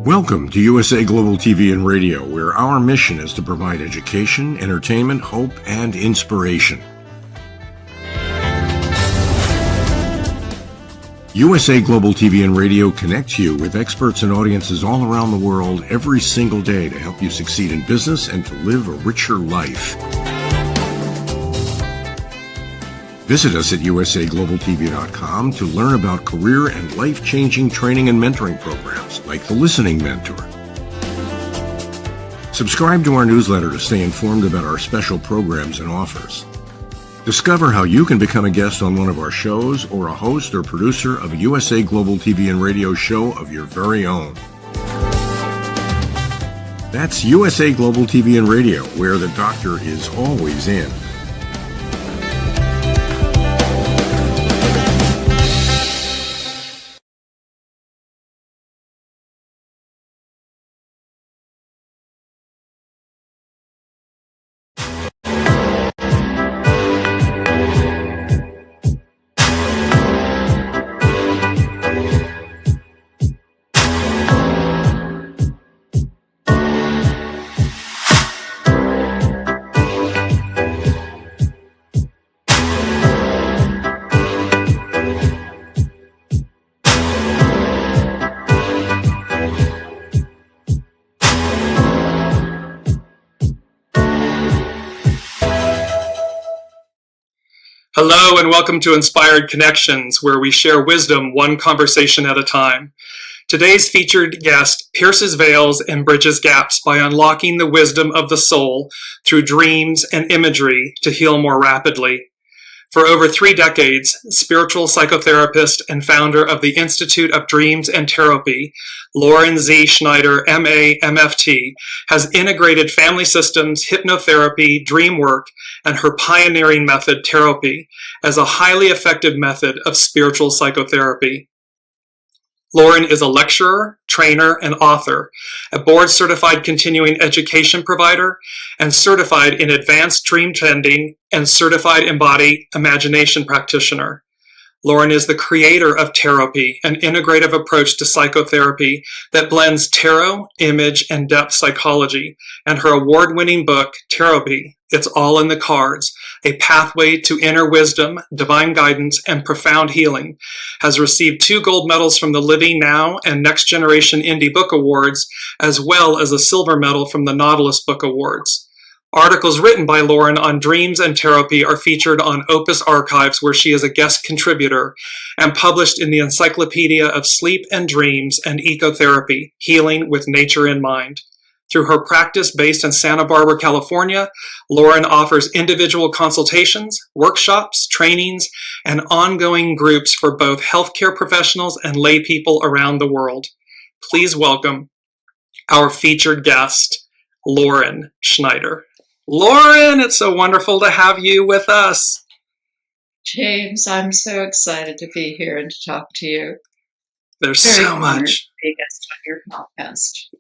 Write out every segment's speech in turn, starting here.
Welcome to USA Global TV and Radio, where our mission is to provide education, entertainment, hope, and inspiration. USA Global TV and Radio connects you with experts and audiences all around the world every single day to help you succeed in business and to live a richer life. Visit us at usaglobaltv.com to learn about career and life-changing training and mentoring programs like the Listening Mentor. Subscribe to our newsletter to stay informed about our special programs and offers. Discover how you can become a guest on one of our shows or a host or producer of a USA Global TV and Radio show of your very own. That's USA Global TV and Radio, where the doctor is always in. Hello and welcome to Inspired Connections, where we share wisdom one conversation at a time. Today's featured guest pierces veils and bridges gaps by unlocking the wisdom of the soul through dreams and imagery to heal more rapidly. For over 3 decades, spiritual psychotherapist and founder of the Institute of Dreams Tarotpy, Lauren Z. Schneider MA, MFT, has integrated family systems, hypnotherapy, dream work, and her pioneering method, Tarotpy, as a highly effective method of spiritual psychotherapy. Lauren is a lecturer, trainer, and author, a board-certified continuing education provider, and certified in advanced dream tending and certified embodied imagination practitioner. Lauren is the creator of Tarotpy, an integrative approach to psychotherapy that blends tarot, image, and depth psychology, and her award-winning book, Tarotpy, It's All in the Cards, a pathway to inner wisdom, divine guidance, and profound healing, has received 2 gold medals from the Living Now and Next Generation Indie Book Awards, as well as a silver medal from the Nautilus Book Awards. Articles written by Lauren on dreams and Tarotpy are featured on Opus Archives, where she is a guest contributor, and published in the Encyclopedia of Sleep and Dreams and Ecotherapy, Healing with Nature in Mind. Through her practice based in Santa Barbara, California, Lauren offers individual consultations, workshops, trainings, and ongoing groups for both healthcare professionals and lay people around the world. Please welcome our featured guest, Lauren Schneider. Lauren, it's so wonderful to have you with us. James, I'm so excited to be here and to talk to you. There's so much. Be a guest on your podcast.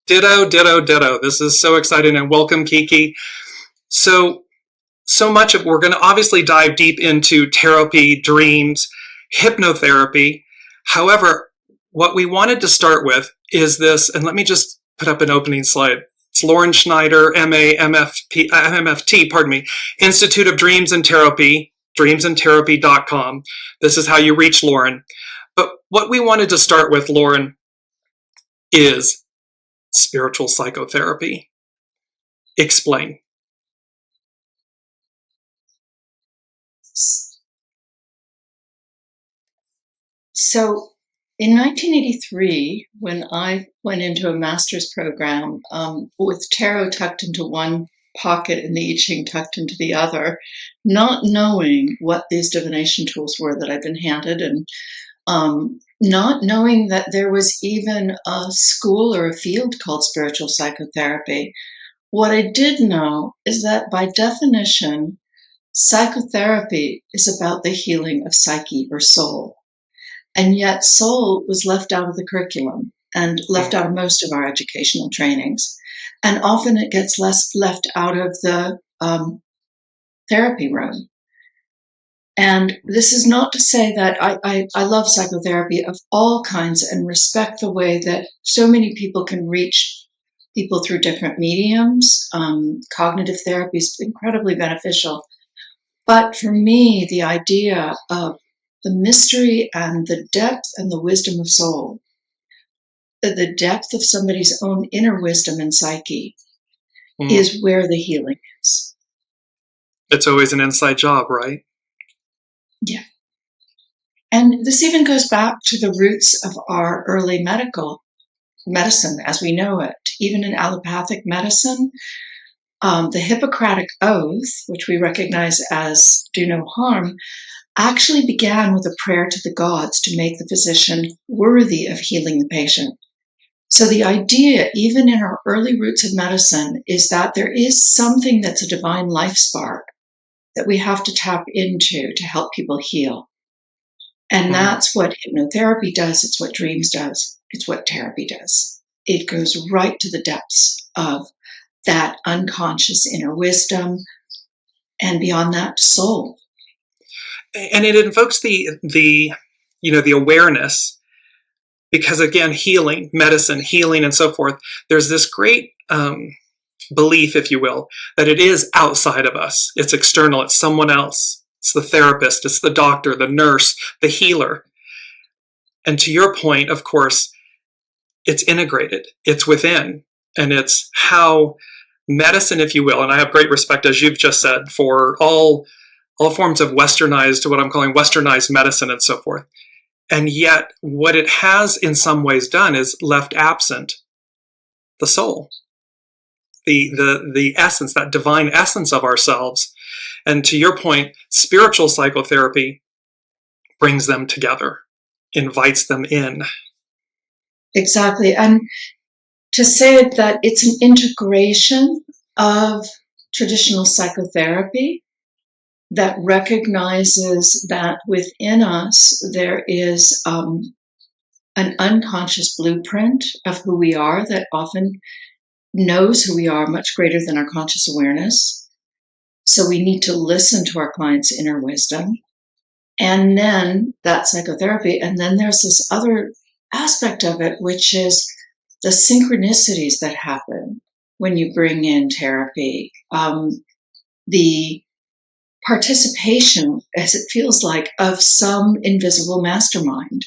Ditto, ditto, ditto. This is so exciting, and welcome, Kiki. So much of we're going to obviously dive deep into Tarotpy, dreams, hypnotherapy. However, what we wanted to start with is this, and let me just put up an opening slide. It's Lauren Schneider, MA, MFT, Institute of Dreams Tarotpy, dreamsandtarotpy.com. This is how you reach Lauren. But what we wanted to start with, Lauren, is spiritual psychotherapy. Explain. So, in 1983, when I went into a master's program with tarot tucked into one pocket and the I Ching tucked into the other, not knowing what these divination tools were that I'd been handed, and not knowing that there was even a school or a field called spiritual psychotherapy. What I did know is that by definition, psychotherapy is about the healing of psyche or soul. And yet soul was left out of the curriculum and left out of most of our educational trainings. And often it gets left out of the therapy room. And this is not to say that I love psychotherapy of all kinds and respect the way that so many people can reach people through different mediums. Cognitive therapy is incredibly beneficial. But for me, the idea of the mystery and the depth and the wisdom of soul, the depth of somebody's own inner wisdom and psyche, is where the healing is. It's always an inside job, right? Yeah. And this even goes back to the roots of our early medicine as we know it. Even in allopathic medicine, the Hippocratic Oath, which we recognize as do no harm, actually began with a prayer to the gods to make the physician worthy of healing the patient. So the idea, even in our early roots of medicine, is that there is something that's a divine life spark that we have to tap into to help people heal. And that's what hypnotherapy does. It's what dreams does. It's what therapy does. It goes right to the depths of that unconscious inner wisdom, and beyond that, soul. And it invokes the awareness, because again, healing, medicine, healing, and so forth. There's this great belief, if you will, that it is outside of us. It's external. It's someone else. It's the therapist. It's the doctor, the nurse, the healer. And to your point, of course, it's integrated. It's within, and it's how medicine, if you will, and I have great respect, as you've just said, for all forms of westernized, what I'm calling westernized medicine and so forth. And yet what it has in some ways done is left absent the soul, the essence, that divine essence of ourselves. And to your point, spiritual psychotherapy brings them together, invites them in. Exactly. And to say that it's an integration of traditional psychotherapy that recognizes that within us there is an unconscious blueprint of who we are that often knows who we are much greater than our conscious awareness. So we need to listen to our client's inner wisdom. And then that psychotherapy. And then there's this other aspect of it, which is the synchronicities that happen when you bring in therapy. The participation, as it feels like, of some invisible mastermind,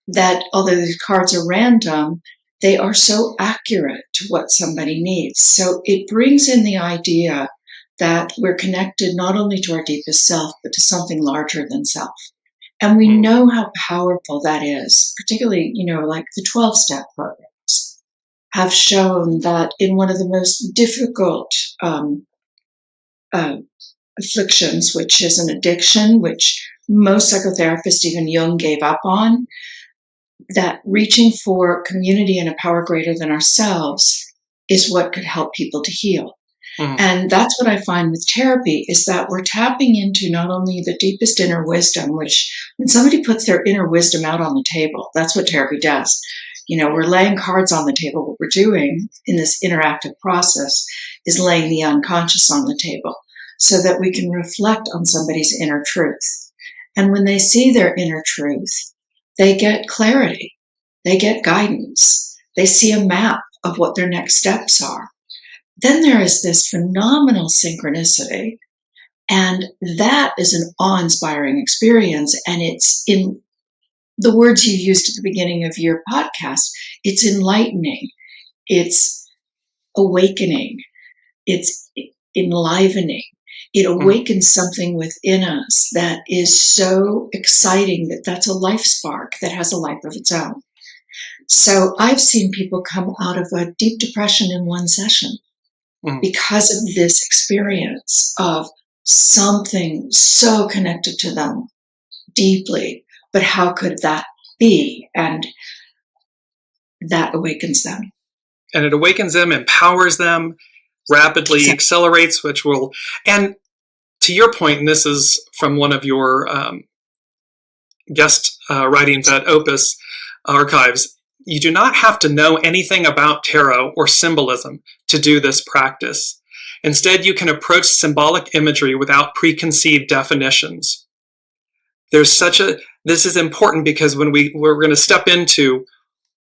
that although these cards are random, they are so accurate to what somebody needs. So it brings in the idea that we're connected not only to our deepest self, but to something larger than self. And we know how powerful that is, particularly, like the 12-step programs have shown that in one of the most difficult afflictions, which is an addiction, which most psychotherapists, even Jung, gave up on, that reaching for community and a power greater than ourselves is what could help people to heal. And that's what I find with therapy, is that we're tapping into not only the deepest inner wisdom, which when somebody puts their inner wisdom out on the table, that's what therapy does. We're laying cards on the table. What we're doing in this interactive process is laying the unconscious on the table so that we can reflect on somebody's inner truth. And when they see their inner truth, they get clarity. They get guidance. They see a map of what their next steps are. Then there is this phenomenal synchronicity, and that is an awe-inspiring experience. And it's in the words you used at the beginning of your podcast. It's enlightening. It's awakening. It's enlivening. It awakens something within us that is so exciting that that's a life spark that has a life of its own. So I've seen people come out of a deep depression in one session because of this experience of something so connected to them deeply. But how could that be? And that awakens them. And it awakens them, empowers them, rapidly accelerates, which will, and to your point, and this is from one of your guest writings at Opus Archives, you do not have to know anything about tarot or symbolism to do this practice. Instead, you can approach symbolic imagery without preconceived definitions. this is important because when we're going to step into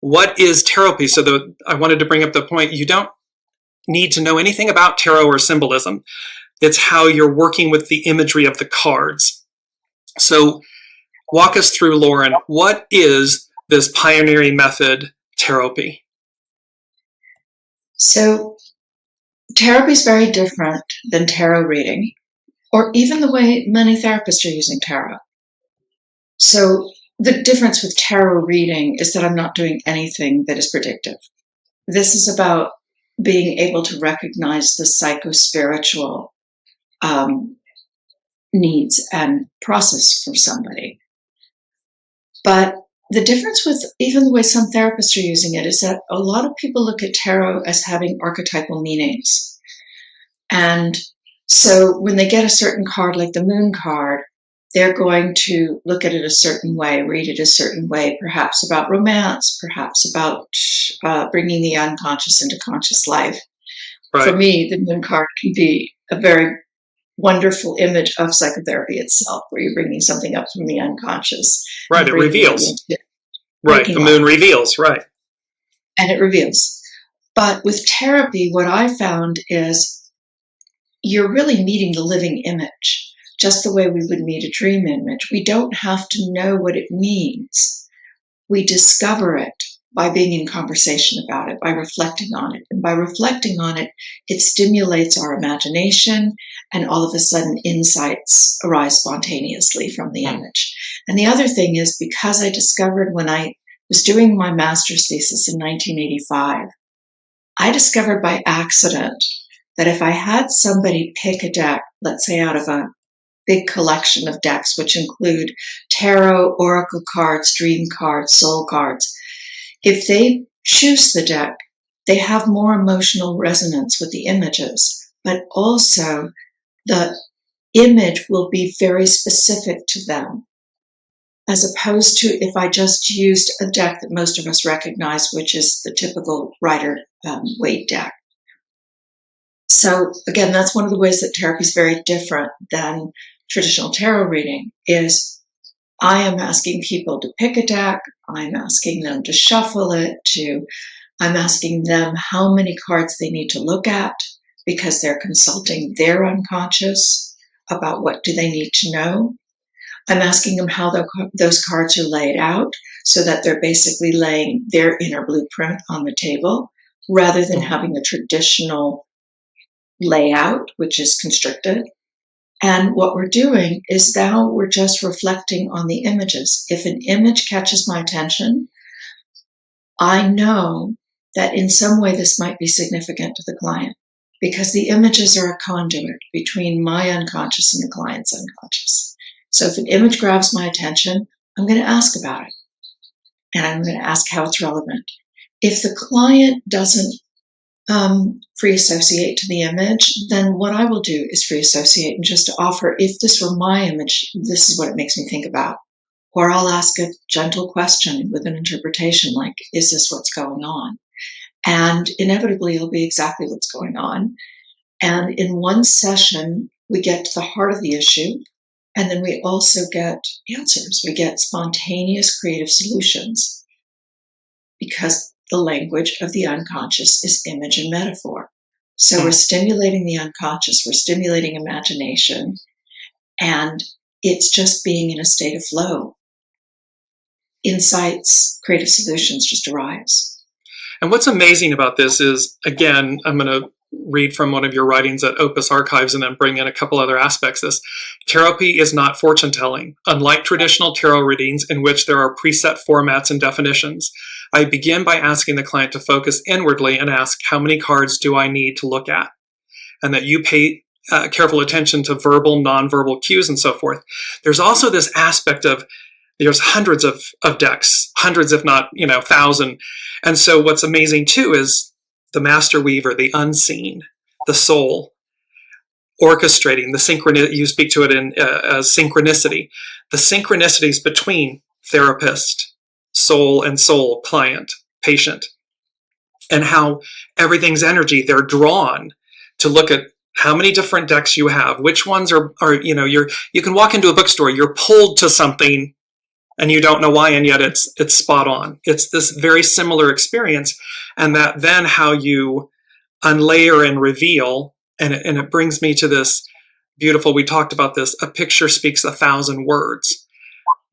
what is tarotpy. So I wanted to bring up the point, you don't need to know anything about tarot or symbolism. It's how you're working with the imagery of the cards. So walk us through, Lauren, what is this pioneering method, tarotpy? So tarotpy is very different than tarot reading, or even the way many therapists are using tarot. So the difference with tarot reading is that I'm not doing anything that is predictive. This is about being able to recognize the psycho-spiritual needs and process for somebody. But the difference with even the way some therapists are using it is that a lot of people look at tarot as having archetypal meanings. And so when they get a certain card, like the moon card, they're going to look at it a certain way, read it a certain way, perhaps about romance, perhaps about bringing the unconscious into conscious life. Right. For me, the moon card can be a very wonderful image of psychotherapy itself, where you're bringing something up from the unconscious. Right, it reveals. Right, the moon reveals, right. And it reveals. But with tarotpy, what I found is you're really meeting the living image, just the way we would meet a dream image. We don't have to know what it means. We discover it by being in conversation about it, by reflecting on it. And by reflecting on it, it stimulates our imagination, and all of a sudden insights arise spontaneously from the image. And the other thing is, because I discovered when I was doing my master's thesis in 1985, I discovered by accident that if I had somebody pick a deck, let's say out of a big collection of decks, which include tarot, oracle cards, dream cards, soul cards, if they choose the deck, they have more emotional resonance with the images, but also the image will be very specific to them, as opposed to if I just used a deck that most of us recognize, which is the typical Rider-Waite deck. So again, that's one of the ways that tarotpy is very different than traditional tarot reading, is I am asking people to pick a deck, I'm asking them to shuffle it, I'm asking them how many cards they need to look at, because they're consulting their unconscious about what do they need to know. I'm asking them how those cards are laid out, so that they're basically laying their inner blueprint on the table, rather than having a traditional layout, which is constricted. And what we're doing is now we're just reflecting on the images. If an image catches my attention, I know that in some way this might be significant to the client, because the images are a conduit between my unconscious and the client's unconscious. So if an image grabs my attention, I'm going to ask about it. And I'm going to ask how it's relevant. If the client doesn't free associate to the image, then what I will do is free associate and just offer, if this were my image, this is what it makes me think about. Or I'll ask a gentle question with an interpretation like, is this what's going on? And inevitably it'll be exactly what's going on. And in one session, we get to the heart of the issue, and then we also get answers. We get spontaneous creative solutions, because the language of the unconscious is image and metaphor. So we're stimulating the unconscious, we're stimulating imagination, and it's just being in a state of flow. Insights, creative solutions just arise. And what's amazing about this is, again, I'm going to read from one of your writings at Opus Archives and then bring in a couple other aspects. This tarotpy is not fortune telling. Unlike traditional tarot readings in which there are preset formats and definitions, I begin by asking the client to focus inwardly and ask, how many cards do I need to look at? And that you pay careful attention to verbal, nonverbal cues and so forth. There's also this aspect of, there's hundreds of decks, hundreds if not, 1,000. And so what's amazing too is the master weaver, the unseen, the soul, orchestrating, the synchronicity, you speak to it as synchronicity, the synchronicities between therapist, soul and soul, client, patient, and how everything's energy, they're drawn to look at how many different decks you have, which ones are you can walk into a bookstore, you're pulled to something and you don't know why, and yet it's spot on. It's this very similar experience, and that then how you unlayer and reveal, and it brings me to this beautiful, we talked about this, a picture speaks 1,000 words,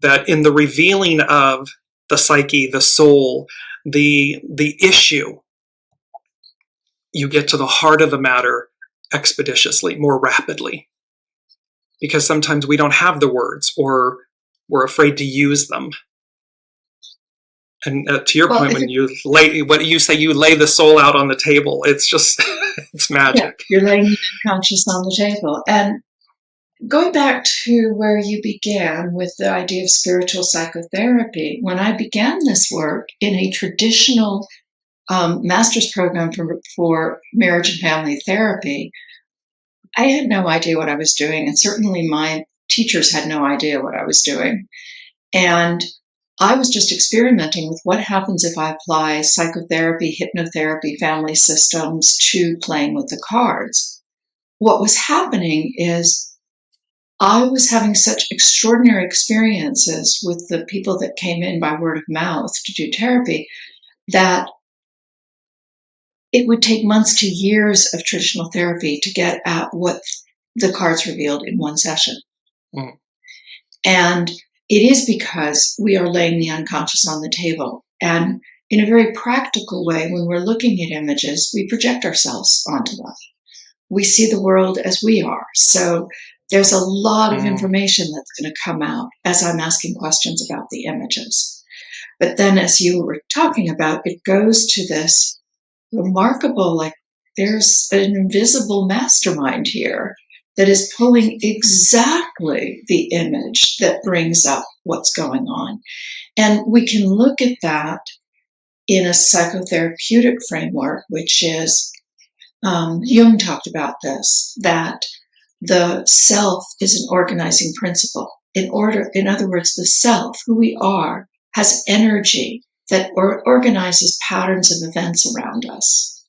that in the revealing of the psyche, the soul, the issue, you get to the heart of the matter expeditiously, more rapidly, because sometimes we don't have the words, or we're afraid to use them. And to your point, when you lay the soul out on the table, it's just, it's magic. Yeah, you're laying the unconscious on the table. And going back to where you began with the idea of spiritual psychotherapy, when I began this work in a traditional master's program for marriage and family therapy, I had no idea what I was doing, and certainly my teachers had no idea what I was doing. And I was just experimenting with what happens if I apply psychotherapy, hypnotherapy, family systems to playing with the cards. What was happening is I was having such extraordinary experiences with the people that came in by word of mouth to do therapy that it would take months to years of traditional therapy to get at what the cards revealed in one session. Mm. And it is because we are laying the unconscious on the table. And in a very practical way, when we're looking at images, we project ourselves onto them. We see the world as we are. So there's a lot of information that's going to come out as I'm asking questions about the images. But then, as you were talking about, it goes to this remarkable, like there's an invisible mastermind here that is pulling exactly the image that brings up what's going on. And we can look at that in a psychotherapeutic framework, which is, Jung talked about this, that the self is an organizing principle. In other words, the self, who we are, has energy that organizes patterns of events around us.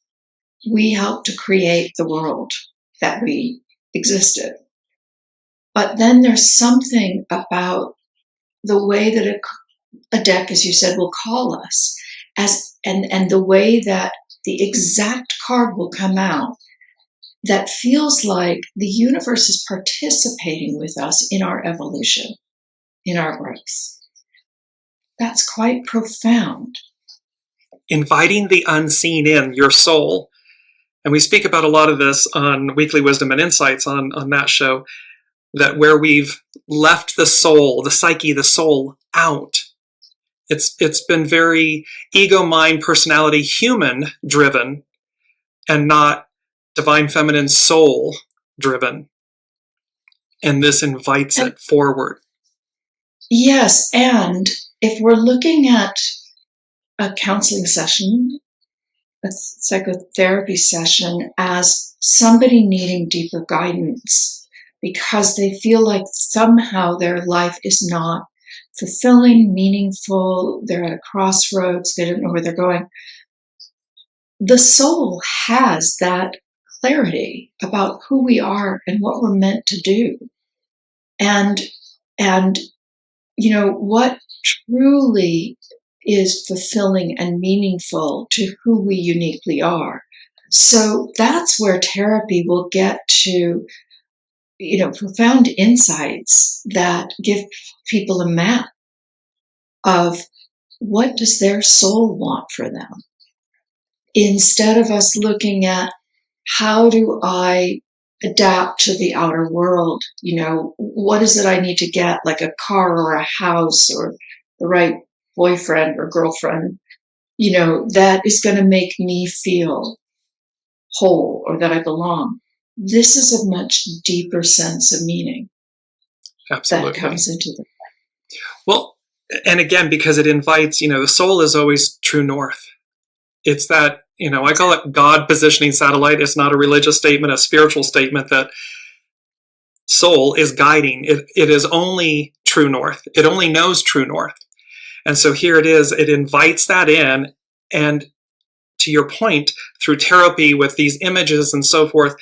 We help to create the world that we existed. But then there's something about the way that a deck, as you said, will call us, and the way that the exact card will come out that feels like the universe is participating with us in our evolution, in our growth. That's quite profound. Inviting the unseen in, your soul. And we speak about a lot of this on Weekly Wisdom and Insights on that show, that where we've left the soul, the psyche, the soul out. It's been very ego, mind, personality, human driven, and not divine feminine soul driven. And this invites it forward. Yes, and if we're looking at a counseling session, a psychotherapy session, as somebody needing deeper guidance because they feel like somehow their life is not fulfilling, meaningful, they're at a crossroads, they don't know where they're going, the soul has that clarity about who we are and what we're meant to do. And you know, what truly is fulfilling and meaningful to who we uniquely are. So that's where therapy will get to, you know, profound insights that give people a map of what does their soul want for them. Instead of us looking at how do I adapt to the outer world, you know, what is it I need to get, like a car or a house or the right boyfriend or girlfriend, you know, that is going to make me feel whole or that I belong. This is a much deeper sense of meaning. Absolutely. That comes into the. Well, and again, because it invites, you know, the soul is always true north. It's that, you know, I call it God positioning satellite. It's not a religious statement, a spiritual statement that soul is guiding. It is only true north. It only knows true north. And so here it is. It invites that in. And to your point, through therapy with these images and so forth,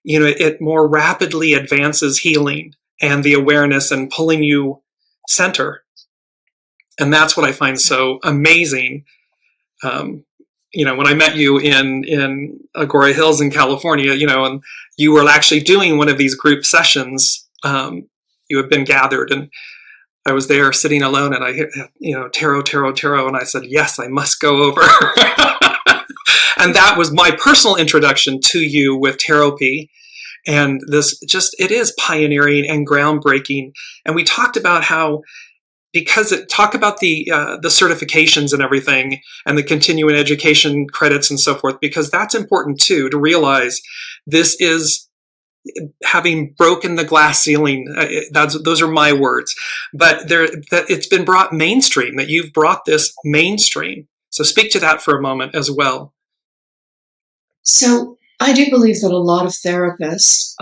it more rapidly advances healing and the awareness and pulling you center. And that's what I find so amazing. When I met you in Agora Hills in California, and you were actually doing one of these group sessions, you had been gathered, and I was there sitting alone, and I hit, tarot, and I said, yes, I must go over. And that was my personal introduction to you with Tarotpy. And it is pioneering and groundbreaking. And we talked about how, talk about the certifications and everything, and the continuing education credits and so forth, because that's important too, to realize this is having broken the glass ceiling. Those are my words, but that it's been brought mainstream, that you've brought this mainstream. So speak to that for a moment as well. So I do believe that a lot of therapists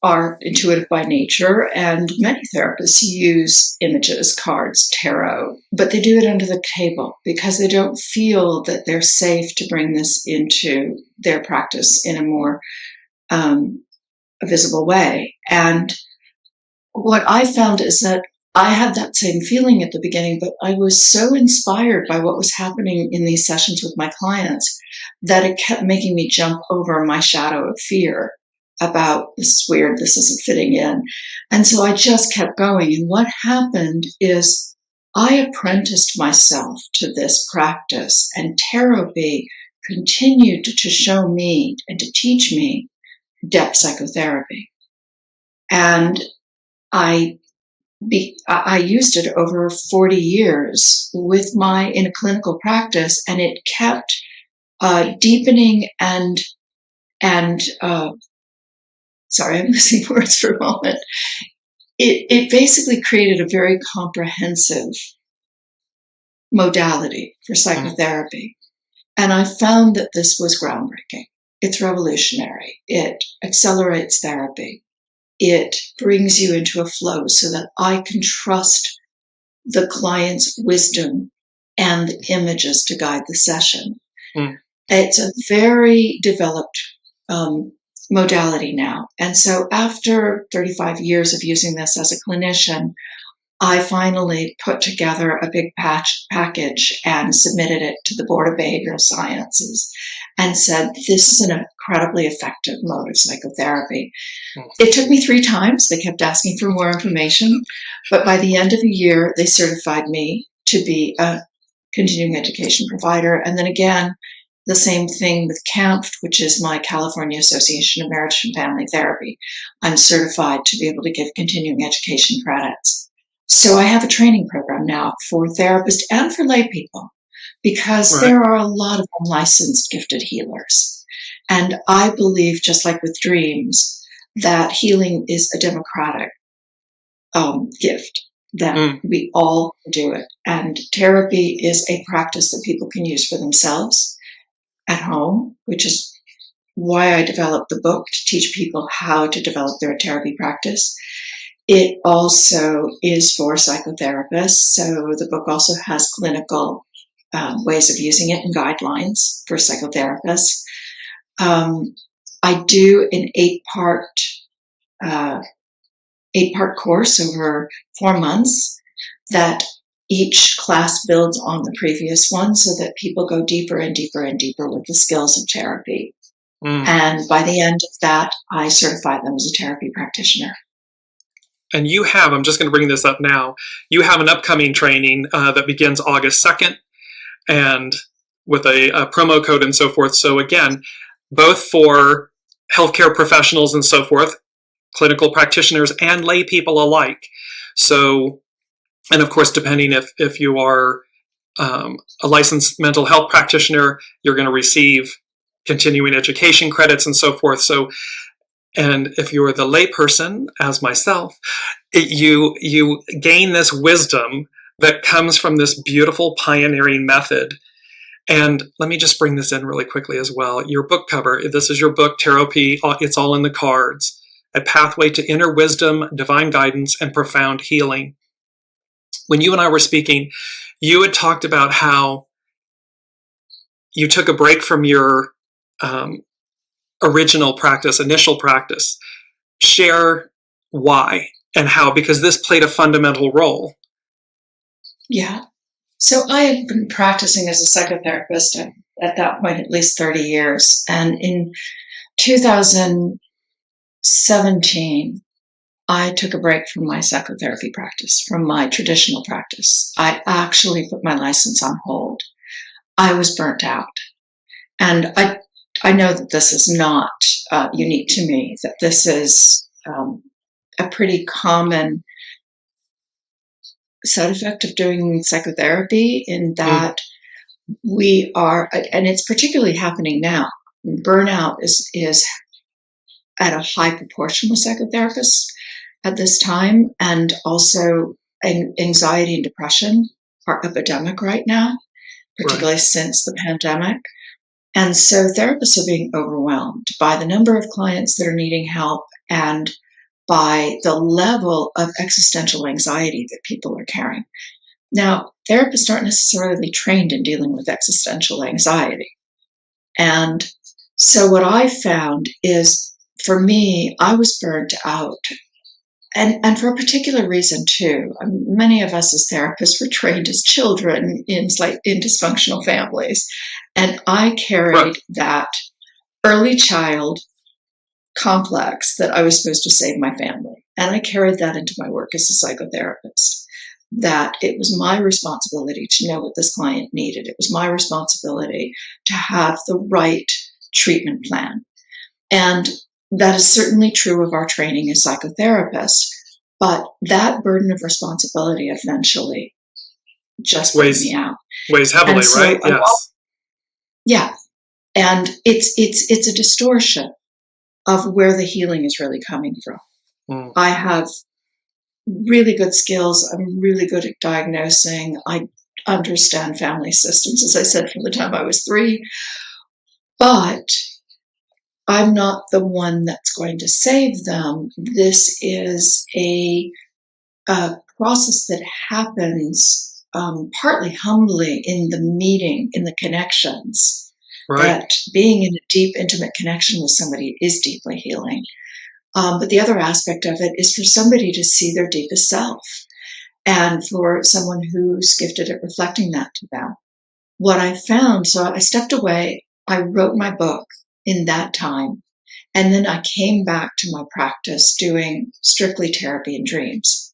are intuitive by nature, and many therapists use images, cards, tarot, but they do it under the table because they don't feel that they're safe to bring this into their practice in a more visible way. And what I found is that I had that same feeling at the beginning, but I was so inspired by what was happening in these sessions with my clients that it kept making me jump over my shadow of fear about, this is weird, this isn't fitting in. And so I just kept going. And what happened is I apprenticed myself to this practice, and Tarotpy continued to show me and to teach me depth psychotherapy. And I used it over 40 years in a clinical practice, and it kept deepening and sorry, I'm losing words for a moment. It basically created a very comprehensive modality for psychotherapy. And I found that this was groundbreaking. It's revolutionary. It accelerates therapy. It brings you into a flow so that I can trust the client's wisdom and the images to guide the session. It's a very developed modality now. And so after 35 years of using this as a clinician, I finally put together a big package and submitted it to the Board of Behavioral Sciences and said, this is an incredibly effective mode of psychotherapy. It took me 3 times. They kept asking for more information. But by the end of the year, they certified me to be a continuing education provider. And then again, the same thing with CAMFT, which is my California Association of Marriage and Family Therapy. I'm certified to be able to give continuing education credits. So I have a training program now for therapists and for lay people, because there are a lot of unlicensed gifted healers. And I believe, just like with dreams, that healing is a democratic gift, that we all do it. And Tarotpy is a practice that people can use for themselves at home, which is why I developed the book, to teach people how to develop their Tarotpy practice. It also is for psychotherapists. So the book also has clinical ways of using it and guidelines for psychotherapists. I do an 8-part course over 4 months that each class builds on the previous one, so that people go deeper and deeper and deeper with the skills of Tarotpy. And by the end of that, I certify them as a Tarotpy practitioner. And you have, I'm just going to bring this up now, you have an upcoming training that begins August 2nd, and with a promo code and so forth. So again, both for healthcare professionals and so forth, clinical practitioners and lay people alike. So, and of course, depending if you are a licensed mental health practitioner, you're going to receive continuing education credits and so forth. So, and if you're the lay person, as myself, you gain this wisdom that comes from this beautiful pioneering method. And let me just bring this in really quickly as well. Your book cover, this is your book, Tarotpy, it's all in the cards. A pathway to inner wisdom, divine guidance, and profound healing. When you and I were speaking, you had talked about how you took a break from your original practice, initial practice. Share why and how, because this played a fundamental role. Yeah. So I had been practicing as a psychotherapist at that point at least 30 years. And in 2017, I took a break from my psychotherapy practice, from my traditional practice. I actually put my license on hold. I was burnt out. And I know that this is not unique to me, that this is a pretty common side effect of doing psychotherapy, in that we are, and it's particularly happening now. Burnout is at a high proportion with psychotherapists at this time, and also anxiety and depression are epidemic right now, particularly since the pandemic. And so therapists are being overwhelmed by the number of clients that are needing help and by the level of existential anxiety that people are carrying. Now, therapists aren't necessarily trained in dealing with existential anxiety. And so what I found is, for me, I was burnt out. And for a particular reason, too. Many of us as therapists were trained as children in dysfunctional families. And I carried that early child complex that I was supposed to save my family. And I carried that into my work as a psychotherapist, that it was my responsibility to know what this client needed. It was my responsibility to have the right treatment plan. And that is certainly true of our training as psychotherapists, but that burden of responsibility eventually just weighs me out. Weighs heavily, so, right? Yes. Yeah. And it's a distortion of where the healing is really coming from. I have really good skills. I'm really good at diagnosing. I understand family systems, as I said, from the time I was 3. But I'm not the one that's going to save them. This is a process that happens partly humbly in the meeting, in the connections. Right. That being in a deep, intimate connection with somebody is deeply healing. But the other aspect of it is for somebody to see their deepest self, and for someone who's gifted at reflecting that to them. What I found, so I stepped away, I wrote my book in that time, and then I came back to my practice doing strictly therapy and dreams.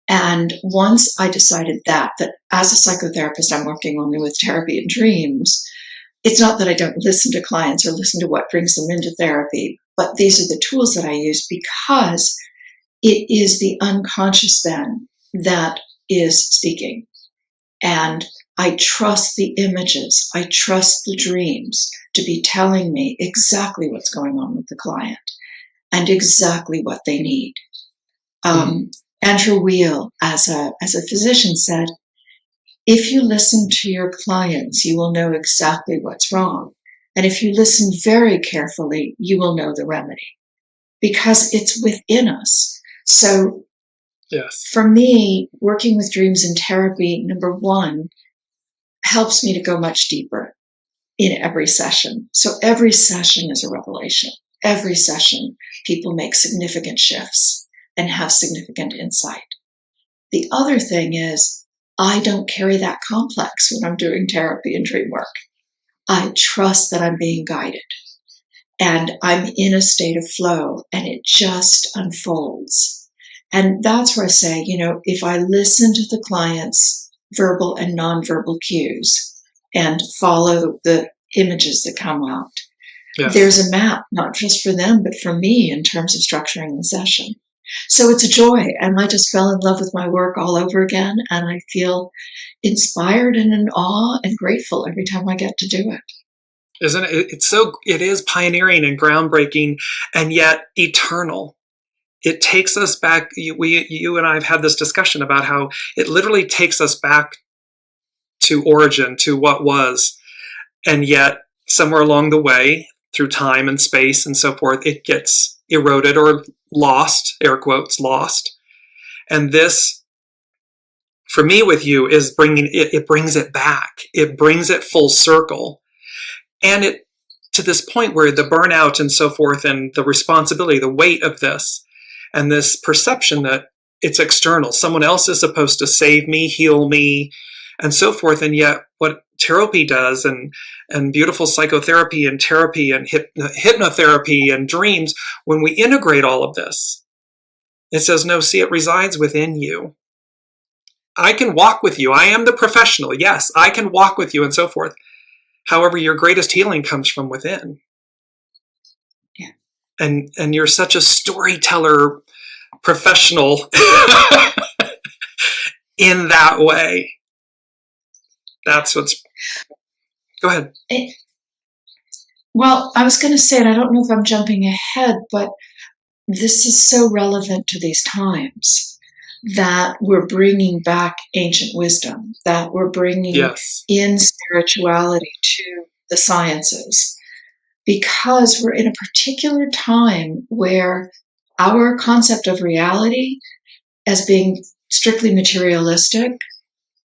And once I decided that as a psychotherapist, I'm working only with therapy and dreams, it's not that I don't listen to clients or listen to what brings them into therapy, but these are the tools that I use, because it is the unconscious then that is speaking. And I trust the images, I trust the dreams to be telling me exactly what's going on with the client and exactly what they need. Andrew Weil, as a physician, said, if you listen to your clients, you will know exactly what's wrong. And if you listen very carefully, you will know the remedy, because it's within us. So yes, for me, working with dreams in therapy, number one, helps me to go much deeper in every session. So every session is a revelation. Every session, people make significant shifts and have significant insight. The other thing is, I don't carry that complex when I'm doing therapy and dream work. I trust that I'm being guided, and I'm in a state of flow, and it just unfolds. And that's where I say, if I listen to the client's verbal and nonverbal cues and follow the images that come out, yes, there's a map, not just for them, but for me in terms of structuring the session. So it's a joy, and I just fell in love with my work all over again, and I feel inspired and in awe and grateful every time I get to do it. Isn't it? It is pioneering and groundbreaking, and yet eternal. It takes us back. You and I have had this discussion about how it literally takes us back to origin, to what was, and yet somewhere along the way, through time and space and so forth, it gets eroded or lost, air quotes, lost. And this, for me with you, is bringing it brings it back. It brings it full circle. And to this point where the burnout and so forth, and the responsibility, the weight of this, and this perception that it's external. Someone else is supposed to save me, heal me, and so forth. And yet what Tarotpy does, and beautiful psychotherapy and therapy and hypnotherapy and dreams, when we integrate all of this, it says, no, see, it resides within you. I can walk with you. I am the professional. Yes, I can walk with you and so forth. However, your greatest healing comes from within. Yeah. And you're such a storyteller professional in that way. That's what's... Go ahead. Well, I was going to say, and I don't know if I'm jumping ahead, but this is so relevant to these times, that we're bringing back ancient wisdom, that we're bringing in spirituality to the sciences, because we're in a particular time where our concept of reality as being strictly materialistic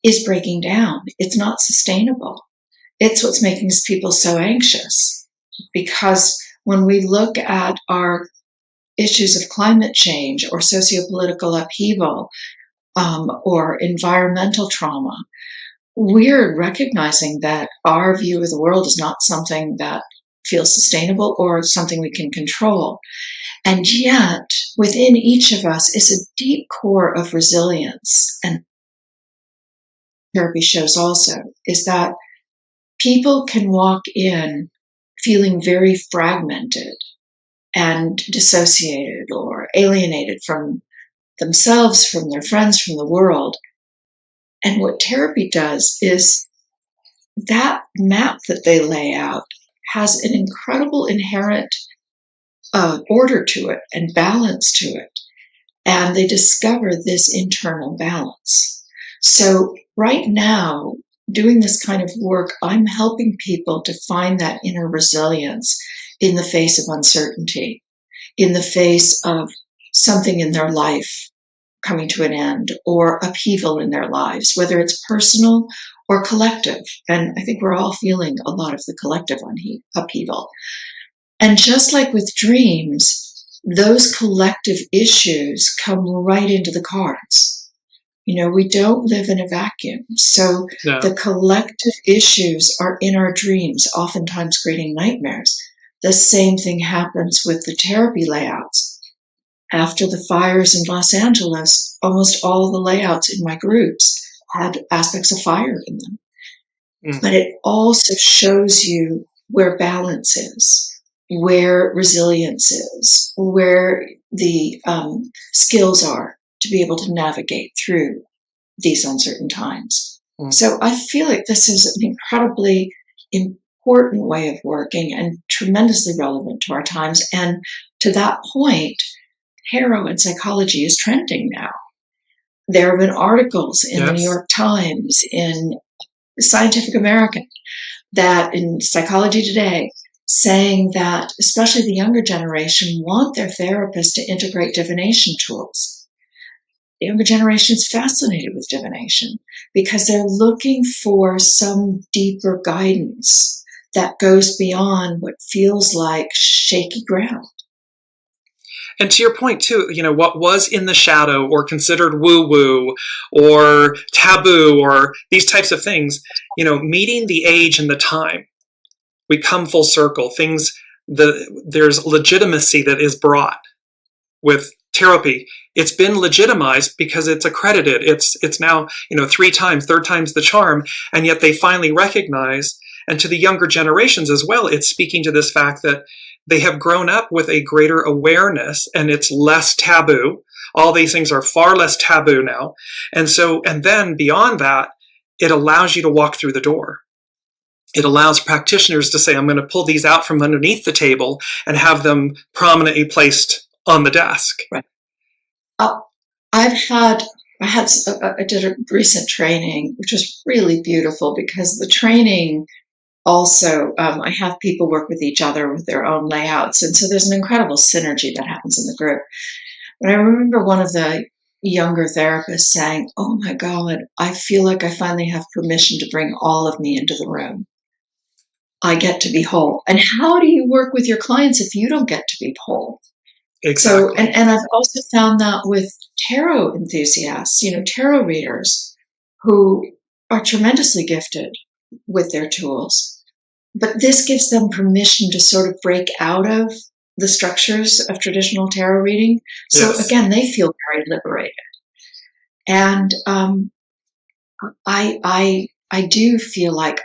is breaking down. It's not sustainable. It's what's making people so anxious, because when we look at our issues of climate change or sociopolitical upheaval or environmental trauma, we're recognizing that our view of the world is not something that feels sustainable or something we can control. And yet, within each of us is a deep core of resilience. And therapy shows also is that people can walk in feeling very fragmented and dissociated or alienated from themselves, from their friends, from the world. And what therapy does is that map that they lay out has an incredible inherent order to it and balance to it. And they discover this internal balance. So right now, doing this kind of work, I'm helping people to find that inner resilience in the face of uncertainty, in the face of something in their life coming to an end or upheaval in their lives, whether it's personal or collective. And I think we're all feeling a lot of the collective upheaval. And just like with dreams, those collective issues come right into the cards. You know, we don't live in a vacuum. So the collective issues are in our dreams, oftentimes creating nightmares. The same thing happens with the therapy layouts. After the fires in Los Angeles, almost all the layouts in my groups had aspects of fire in them. But it also shows you where balance is, where resilience is, where the skills are to be able to navigate through these uncertain times. So I feel like this is an incredibly important way of working and tremendously relevant to our times. And to that point, tarot and psychology is trending now. There have been articles in the New York Times, in Scientific American, that in Psychology Today, saying that especially the younger generation want their therapist to integrate divination tools. The younger generation is fascinated with divination because they're looking for some deeper guidance that goes beyond what feels like shaky ground. And to your point too, you know, what was in the shadow or considered woo-woo or taboo or these types of things, you know, meeting the age and the time, we come full circle. There's legitimacy that is brought with therapy. It's been legitimized because it's accredited. It's now, you know, 3 times, third time's the charm. And yet they finally recognize, and to the younger generations as well, it's speaking to this fact that they have grown up with a greater awareness and it's less taboo. All these things are far less taboo now. And then beyond that, it allows you to walk through the door. It allows practitioners to say, I'm going to pull these out from underneath the table and have them prominently placed on the desk. Right. I did a recent training, which was really beautiful because the training also, I have people work with each other with their own layouts. And so there's an incredible synergy that happens in the group. But I remember one of the younger therapists saying, oh my God, I feel like I finally have permission to bring all of me into the room. I get to be whole. And how do you work with your clients if you don't get to be whole? Exactly. So, and I've also found that with tarot enthusiasts, tarot readers who are tremendously gifted with their tools. But this gives them permission to sort of break out of the structures of traditional tarot reading. So Yes. again, they feel very liberated. And I do feel like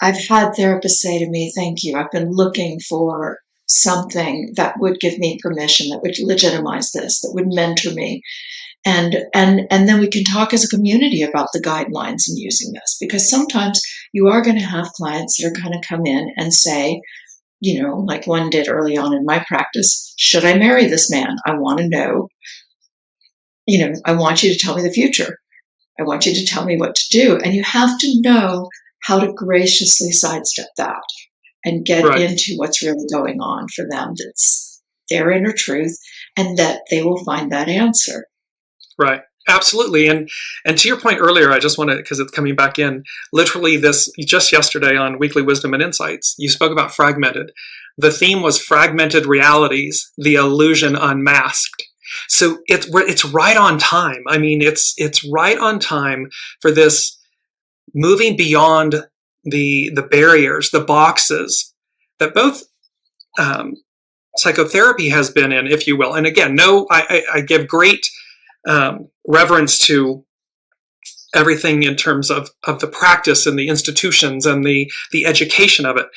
I've had therapists say to me, thank you, I've been looking for something that would give me permission, that would legitimize this, that would mentor me. And then we can talk as a community about the guidelines in using this, because sometimes you are going to have clients that are going to come in and say, like one did early on in my practice, should I marry this man? I want to know, I want you to tell me the future. I want you to tell me what to do. And you have to know how to graciously sidestep that and get into what's really going on for them. That's their inner truth, and that they will find that answer. Right. Absolutely. And to your point earlier, I just want to, because it's coming back in, literally just yesterday on Weekly Wisdom and Insights, you spoke about fragmented. The theme was fragmented realities, the illusion unmasked. So it's right on time. I mean, it's right on time for this moving beyond the barriers, the boxes that both psychotherapy has been in, if you will. And again, I give great reverence to everything in terms of the practice and the institutions and the education of it.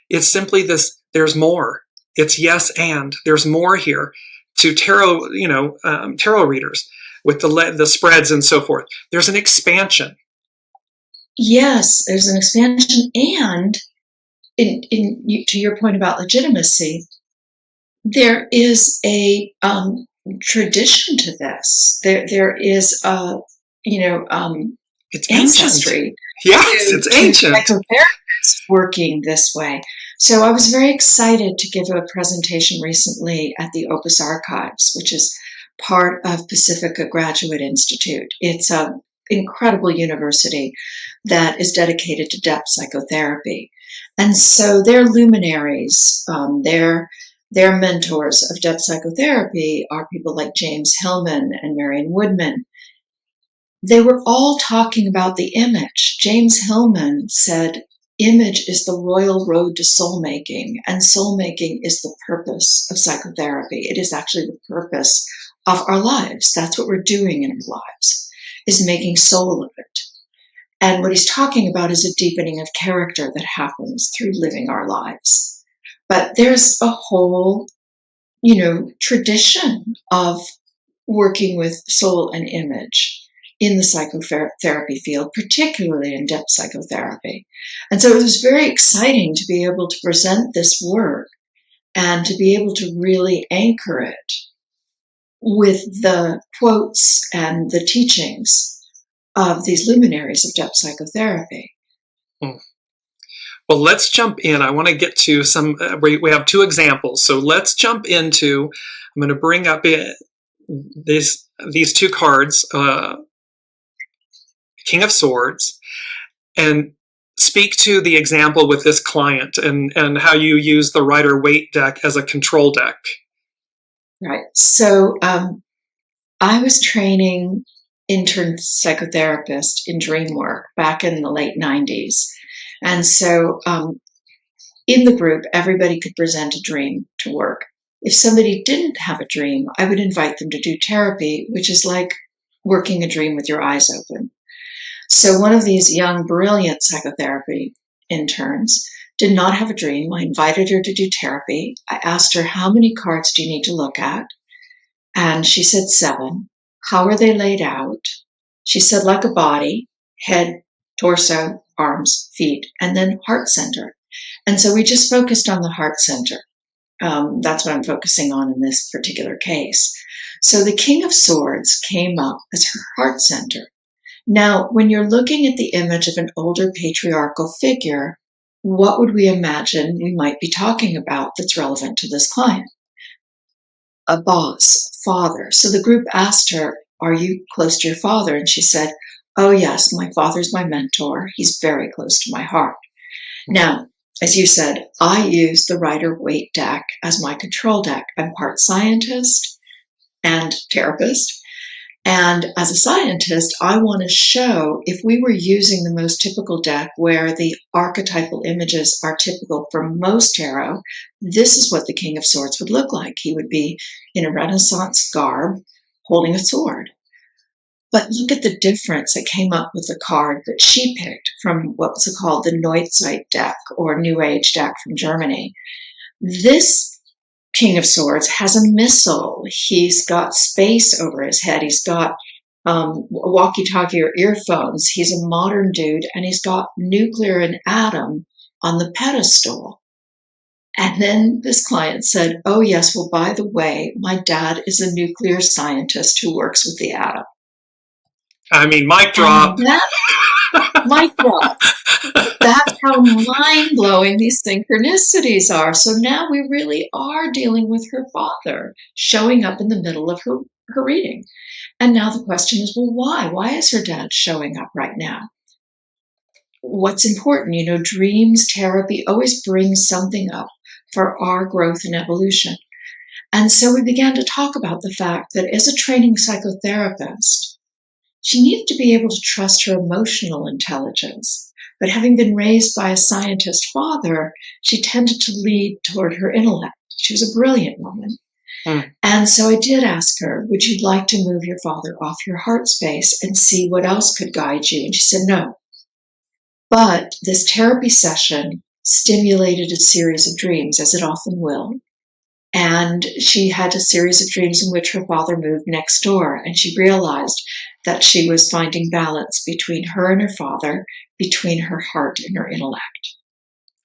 It's simply this, there's more. It's yes, and there's more here to tarot, tarot readers with the spreads and so forth. There's an expansion. Yes, there's an expansion. And to your point about legitimacy, there is a tradition to this. There is It's ancestry. Ancient. Yes, it's ancient. Psychotherapists working this way. So I was very excited to give a presentation recently at the Opus Archives, which is part of Pacifica Graduate Institute. It's an incredible university that is dedicated to depth psychotherapy. And so their luminaries, their mentors of depth psychotherapy are people like James Hillman and Marion Woodman. They were all talking about the image. James Hillman said, image is the royal road to soul making, and soul making is the purpose of psychotherapy. It is actually the purpose of our lives. That's what we're doing in our lives, is making soul of it. And what he's talking about is a deepening of character that happens through living our lives. But there's a whole, tradition of working with soul and image in the psychotherapy field, particularly in depth psychotherapy. And so it was very exciting to be able to present this work and to be able to really anchor it with the quotes and the teachings of these luminaries of depth psychotherapy. Well, let's jump in. I want to get to some, we have two examples. So let's jump into, I'm going to bring up these two cards, King of Swords, and speak to the example with this client and how you use the Rider-Waite deck as a control deck. Right. So I was training intern psychotherapist in dream work back in the late 90s. And so in the group, everybody could present a dream to work. If somebody didn't have a dream, I would invite them to do therapy, which is like working a dream with your eyes open. So one of these young, brilliant psychotherapy interns did not have a dream. I invited her to do therapy. I asked her, how many cards do you need to look at? And she said 7. How are they laid out? She said, like a body, head, torso, arms, feet, and then heart center. And so we just focused on the heart center. That's what I'm focusing on in this particular case. So the King of Swords came up as her heart center. Now, when you're looking at the image of an older patriarchal figure, what would we imagine we might be talking about that's relevant to this client? A boss, father. So the group asked her, are you close to your father? And she said, oh yes, my father's my mentor. He's very close to my heart. Now, as you said, I use the Rider-Waite deck as my control deck. I'm part scientist and therapist. And as a scientist, I want to show if we were using the most typical deck where the archetypal images are typical for most tarot, this is what the King of Swords would look like. He would be in a Renaissance garb holding a sword. But look at the difference that came up with the card that she picked from what was called the Neuzeit deck or New Age deck from Germany. This King of Swords has a missile. He's got space over his head. He's got walkie-talkie or earphones. He's a modern dude, and he's got nuclear and atom on the pedestal. And then this client said, oh, yes, well, by the way, my dad is a nuclear scientist who works with the atom. I mean, mic drop. Mic drop. That's how mind-blowing these synchronicities are. So now we really are dealing with her father showing up in the middle of her reading. And now the question is, well, why? Why is her dad showing up right now? What's important? You know, dreams therapy always brings something up for our growth and evolution. And so we began to talk about the fact that as a training psychotherapist, she needed to be able to trust her emotional intelligence. But having been raised by a scientist father, she tended to lead toward her intellect. She was a brilliant woman. And so I did ask her, would you like to move your father off your heart space and see what else could guide you? And she said no. But this therapy session stimulated a series of dreams, as it often will. And she had a series of dreams in which her father moved next door, and she realized that she was finding balance between her and her father, between her heart and her intellect.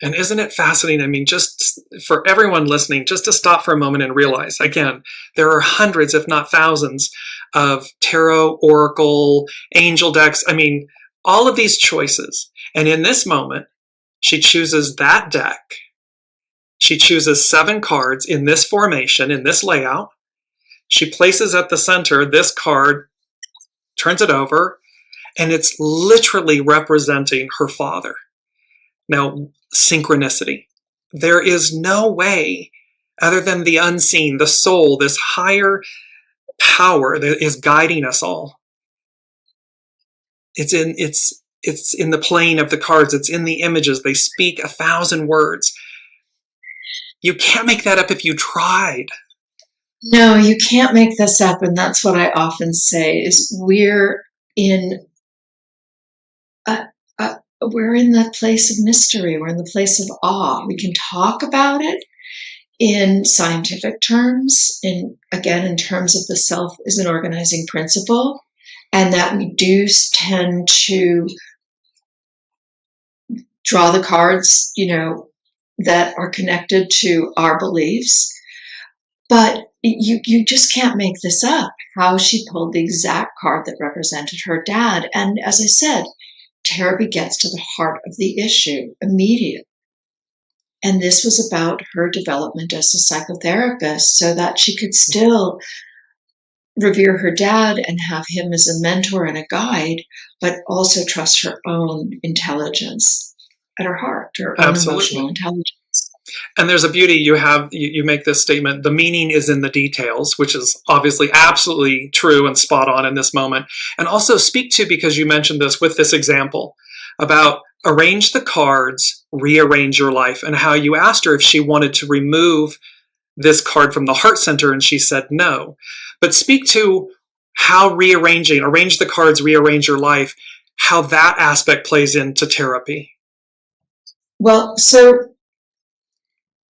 And isn't it fascinating? I mean, just for everyone listening, just to stop for a moment and realize, again, there are hundreds, if not thousands, of tarot, oracle, angel decks. I mean, all of these choices. And in this moment, she chooses that deck. She chooses 7 cards in this formation, in this layout. She places at the center this card, turns it over, and it's literally representing her father. Now, synchronicity. There is no way other than the unseen, the soul, this higher power that is guiding us all. It's in the plane of the cards. It's in the images. They speak 1,000 words. You can't make that up if you tried. No, you can't make this up. And that's what I often say is we're in the place of mystery. We're in the place of awe. We can talk about it in scientific terms, in terms of the self as an organizing principle, and that we do tend to draw the cards, that are connected to our beliefs. But you just can't make this up, how she pulled the exact card that represented her dad. And as I said, therapy gets to the heart of the issue immediately. And this was about her development as a psychotherapist so that she could still revere her dad and have him as a mentor and a guide, but also trust her own intelligence at her heart, her own emotional intelligence. And there's a beauty you make this statement, the meaning is in the details, which is obviously absolutely true and spot on in this moment. And also speak to, because you mentioned this with this example, about arrange the cards, rearrange your life, and how you asked her if she wanted to remove this card from the heart center, and she said no. But speak to how arrange the cards, rearrange your life, how that aspect plays into therapy. Well, so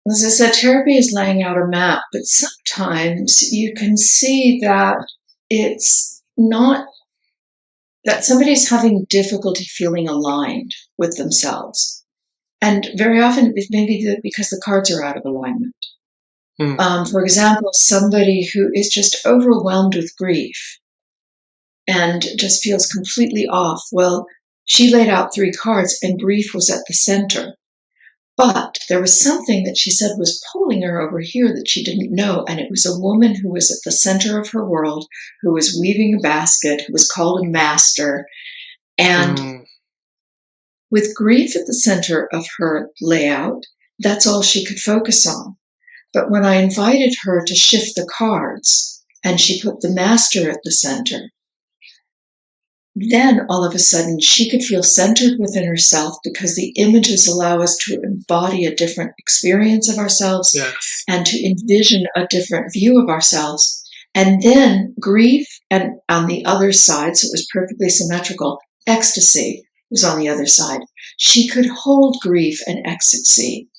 as I said, therapy is laying out a map, but sometimes you can see that it's not that somebody's having difficulty feeling aligned with themselves. And very often it may be because the cards are out of alignment. For example, somebody who is just overwhelmed with grief and just feels completely off. Well, she laid out 3 cards and grief was at the center. But there was something that she said was pulling her over here that she didn't know. And it was a woman who was at the center of her world, who was weaving a basket, who was called a master. And With grief at the center of her layout, that's all she could focus on. But when I invited her to shift the cards and she put the master at the center, then all of a sudden she could feel centered within herself, because the images allow us to embody a different experience of ourselves. Yes. And to envision a different view of ourselves. And then grief, and on the other side, so it was perfectly symmetrical, ecstasy was on the other side. She could hold grief and ecstasy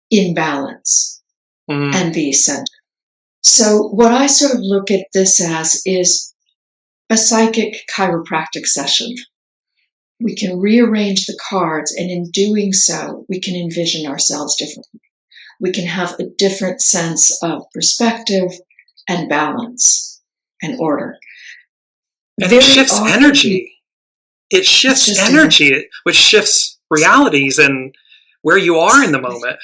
in balance and be centered. So what I sort of look at this as is a psychic chiropractic session. We can rearrange the cards, and in doing so, we can envision ourselves differently. We can have a different sense of perspective and balance and order. And it shifts energy. It shifts energy, which shifts realities and where you are in the moment.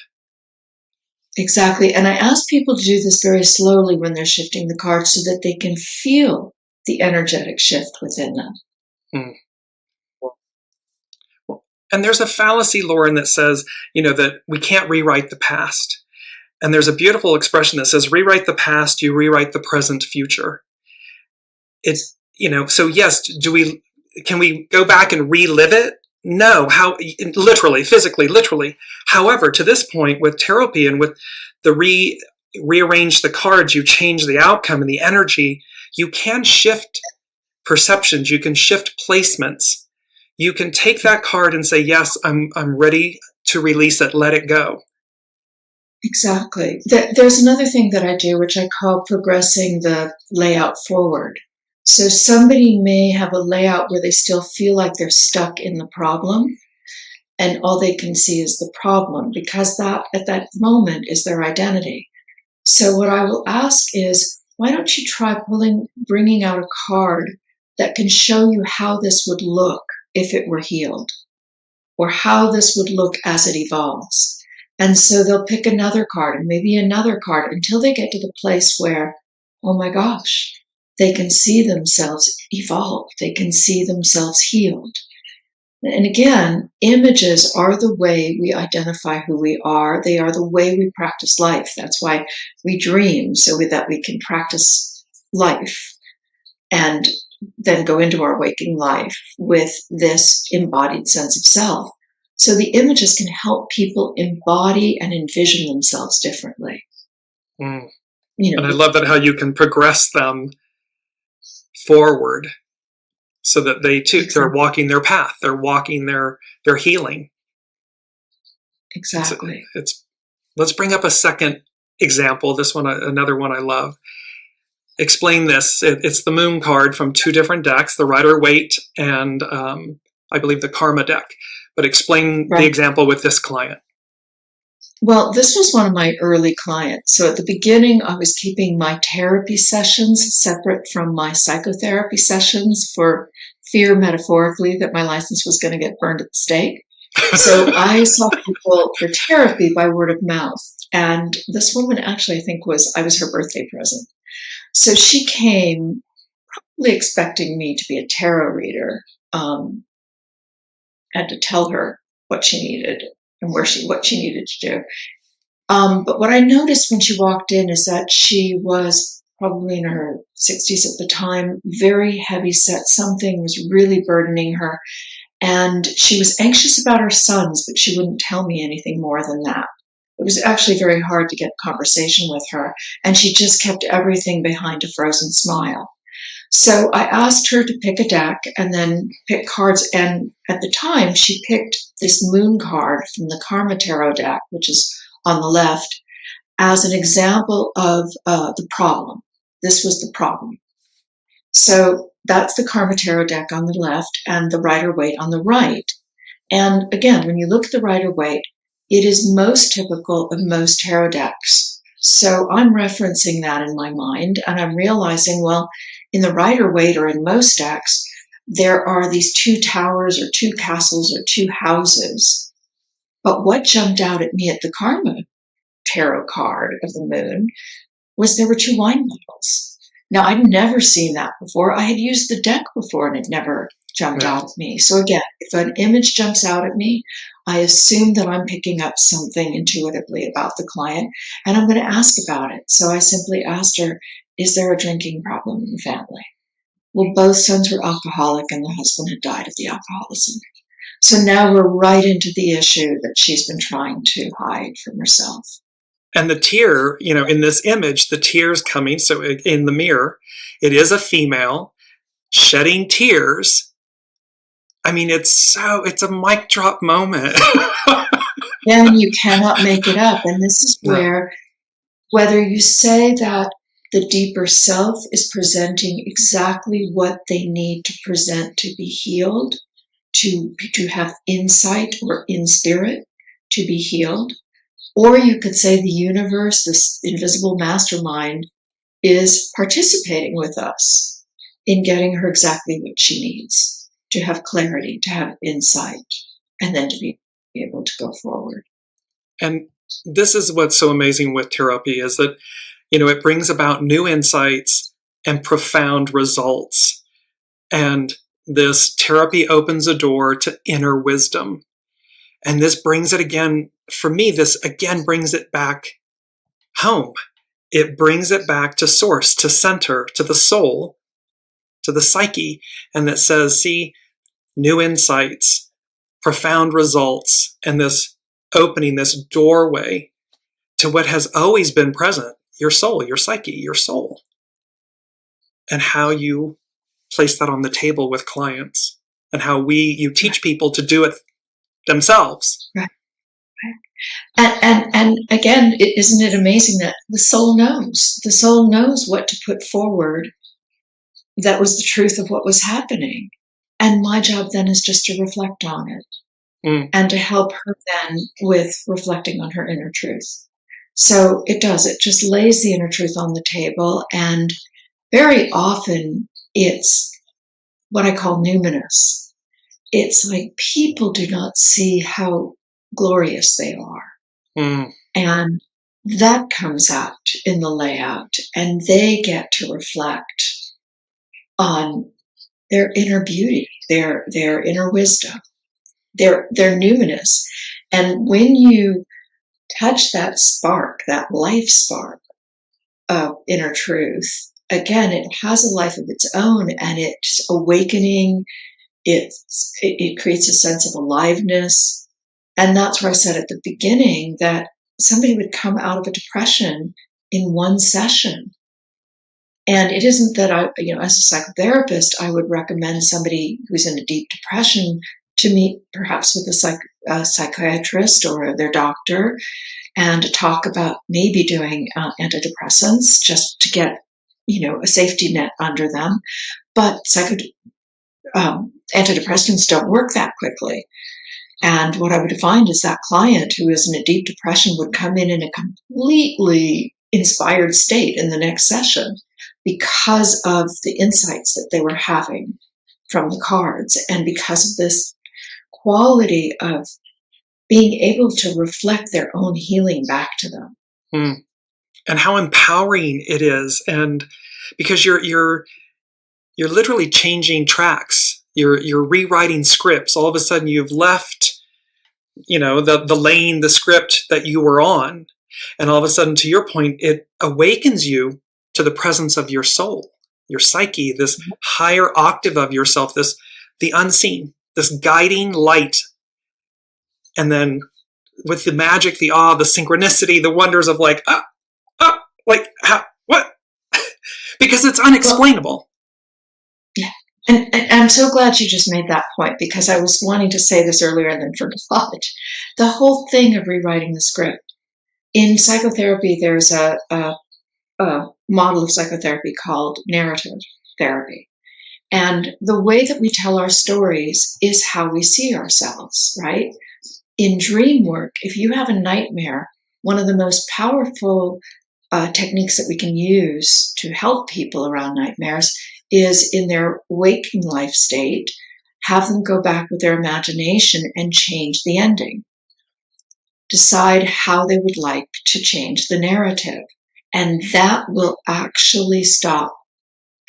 Exactly. And I ask people to do this very slowly when they're shifting the cards, so that they can feel the energetic shift within them. And there's a fallacy, Lauren, that says, that we can't rewrite the past. And there's a beautiful expression that says, rewrite the past, you rewrite the present future. It's, so yes, can we go back and relive it? No, how, literally, physically, literally. However, to this point with Tarotpy and with the rearrange the cards, you change the outcome and the energy. You can shift perceptions. You can shift placements. You can take that card and say, yes, I'm ready to release it. Let it go. Exactly. There's another thing that I do, which I call progressing the layout forward. So somebody may have a layout where they still feel like they're stuck in the problem, and all they can see is the problem, because that at that moment is their identity. So what I will ask is, why don't you try bringing out a card that can show you how this would look if it were healed, or how this would look as it evolves. And so they'll pick another card and maybe another card until they get to the place where, oh my gosh, they can see themselves evolve. They can see themselves healed. And again, images are the way we identify who we are. They are the way we practice life. That's why we dream, so that we can practice life and then go into our waking life with this embodied sense of self. So the images can help people embody and envision themselves differently. And I love that how you can progress them forward so that they too, they're walking their path. They're walking their healing. Exactly. Let's bring up a second example. This one, another one I love. Explain this. It's the moon card from two different decks, the Rider-Waite and I believe the Karma deck. But explain the example with this client. Well, this was one of my early clients. So at the beginning, I was keeping my therapy sessions separate from my psychotherapy sessions for fear, metaphorically, that my license was going to get burned at the stake. So I saw people for therapy by word of mouth. And this woman actually, I think I was her birthday present. So she came probably expecting me to be a tarot reader, and to tell her what she needed and what she needed to do. But what I noticed when she walked in is that she was probably in her 60s at the time, very heavy set. Something was really burdening her. And she was anxious about her sons, but she wouldn't tell me anything more than that. It was actually very hard to get conversation with her. And she just kept everything behind a frozen smile. So I asked her to pick a deck and then pick cards. And at the time, she picked this moon card from the Karma Tarot deck, which is on the left, as an example of the problem. This was the problem. So that's the Karma Tarot deck on the left and the Rider-Waite on the right. And again, when you look at the Rider-Waite, it is most typical of most tarot decks. So I'm referencing that in my mind, and I'm realizing, well, in the Rider-Waite or in most decks, there are these two towers or two castles or two houses. But what jumped out at me at the Karma Tarot card of the moon was there were two wine bottles. Now, I'd never seen that before. I had used the deck before and it never jumped out at me. So again, if an image jumps out at me, I assume that I'm picking up something intuitively about the client, and I'm going to ask about it. So I simply asked her, is there a drinking problem in the family? Well, both sons were alcoholic and the husband had died of the alcoholism. So now we're right into the issue that she's been trying to hide from herself. And the tear, in this image, the tears coming. So in the mirror, it is a female shedding tears. I mean, it's a mic drop moment. Then you cannot make it up. And this is where, whether you say that the deeper self is presenting exactly what they need to present to be healed, to have insight or in spirit to be healed, or you could say the universe, this invisible mastermind, is participating with us in getting her exactly what she needs to have clarity, to have insight, and then to be able to go forward. And this is what's so amazing with Tarotpy, is that, it brings about new insights and profound results. And this Tarotpy opens a door to inner wisdom. And this brings it again, for me, this again brings it back home. It brings it back to source, to center, to the soul, to the psyche. And that says, see, new insights, profound results, and this opening, this doorway to what has always been present, your soul, your psyche, your soul, and how you place that on the table with clients, and how you teach people to do it themselves. Right. And again, isn't it amazing that the soul knows what to put forward that was the truth of what was happening. And my job then is just to reflect on it and to help her then with reflecting on her inner truth. So it just lays the inner truth on the table. And very often it's what I call numinous. It's like people do not see how glorious they are. And that comes out in the layout, and they get to reflect on their inner beauty, their inner wisdom, their numinous. And when you touch that spark, that life spark of inner truth, again, it has a life of its own, and it's awakening. It creates a sense of aliveness. And that's where I said at the beginning that somebody would come out of a depression in one session. And it isn't that as a psychotherapist, I would recommend somebody who's in a deep depression to meet perhaps with a psychiatrist or their doctor and to talk about maybe doing antidepressants just to get, a safety net under them. But antidepressants don't work that quickly. And what I would find is that client who is in a deep depression would come in a completely inspired state in the next session because of the insights that they were having from the cards, and because of this quality of being able to reflect their own healing back to them. And how empowering it is. And because you're literally changing tracks. You're rewriting scripts. All of a sudden you've left, the lane, the script that you were on. And all of a sudden, to your point, it awakens you to the presence of your soul, your psyche, this higher octave of yourself, the unseen, this guiding light. And then with the magic, the awe, the synchronicity, the wonders of what? Because it's unexplainable. Yeah. And I'm so glad you just made that point, because I was wanting to say this earlier and then forgot. The whole thing of rewriting the script. In psychotherapy, there's a model of psychotherapy called narrative therapy. And the way that we tell our stories is how we see ourselves, right? In dream work, if you have a nightmare, one of the most powerful techniques that we can use to help people around nightmares is in their waking life state, have them go back with their imagination and change the ending. Decide how they would like to change the narrative. And that will actually stop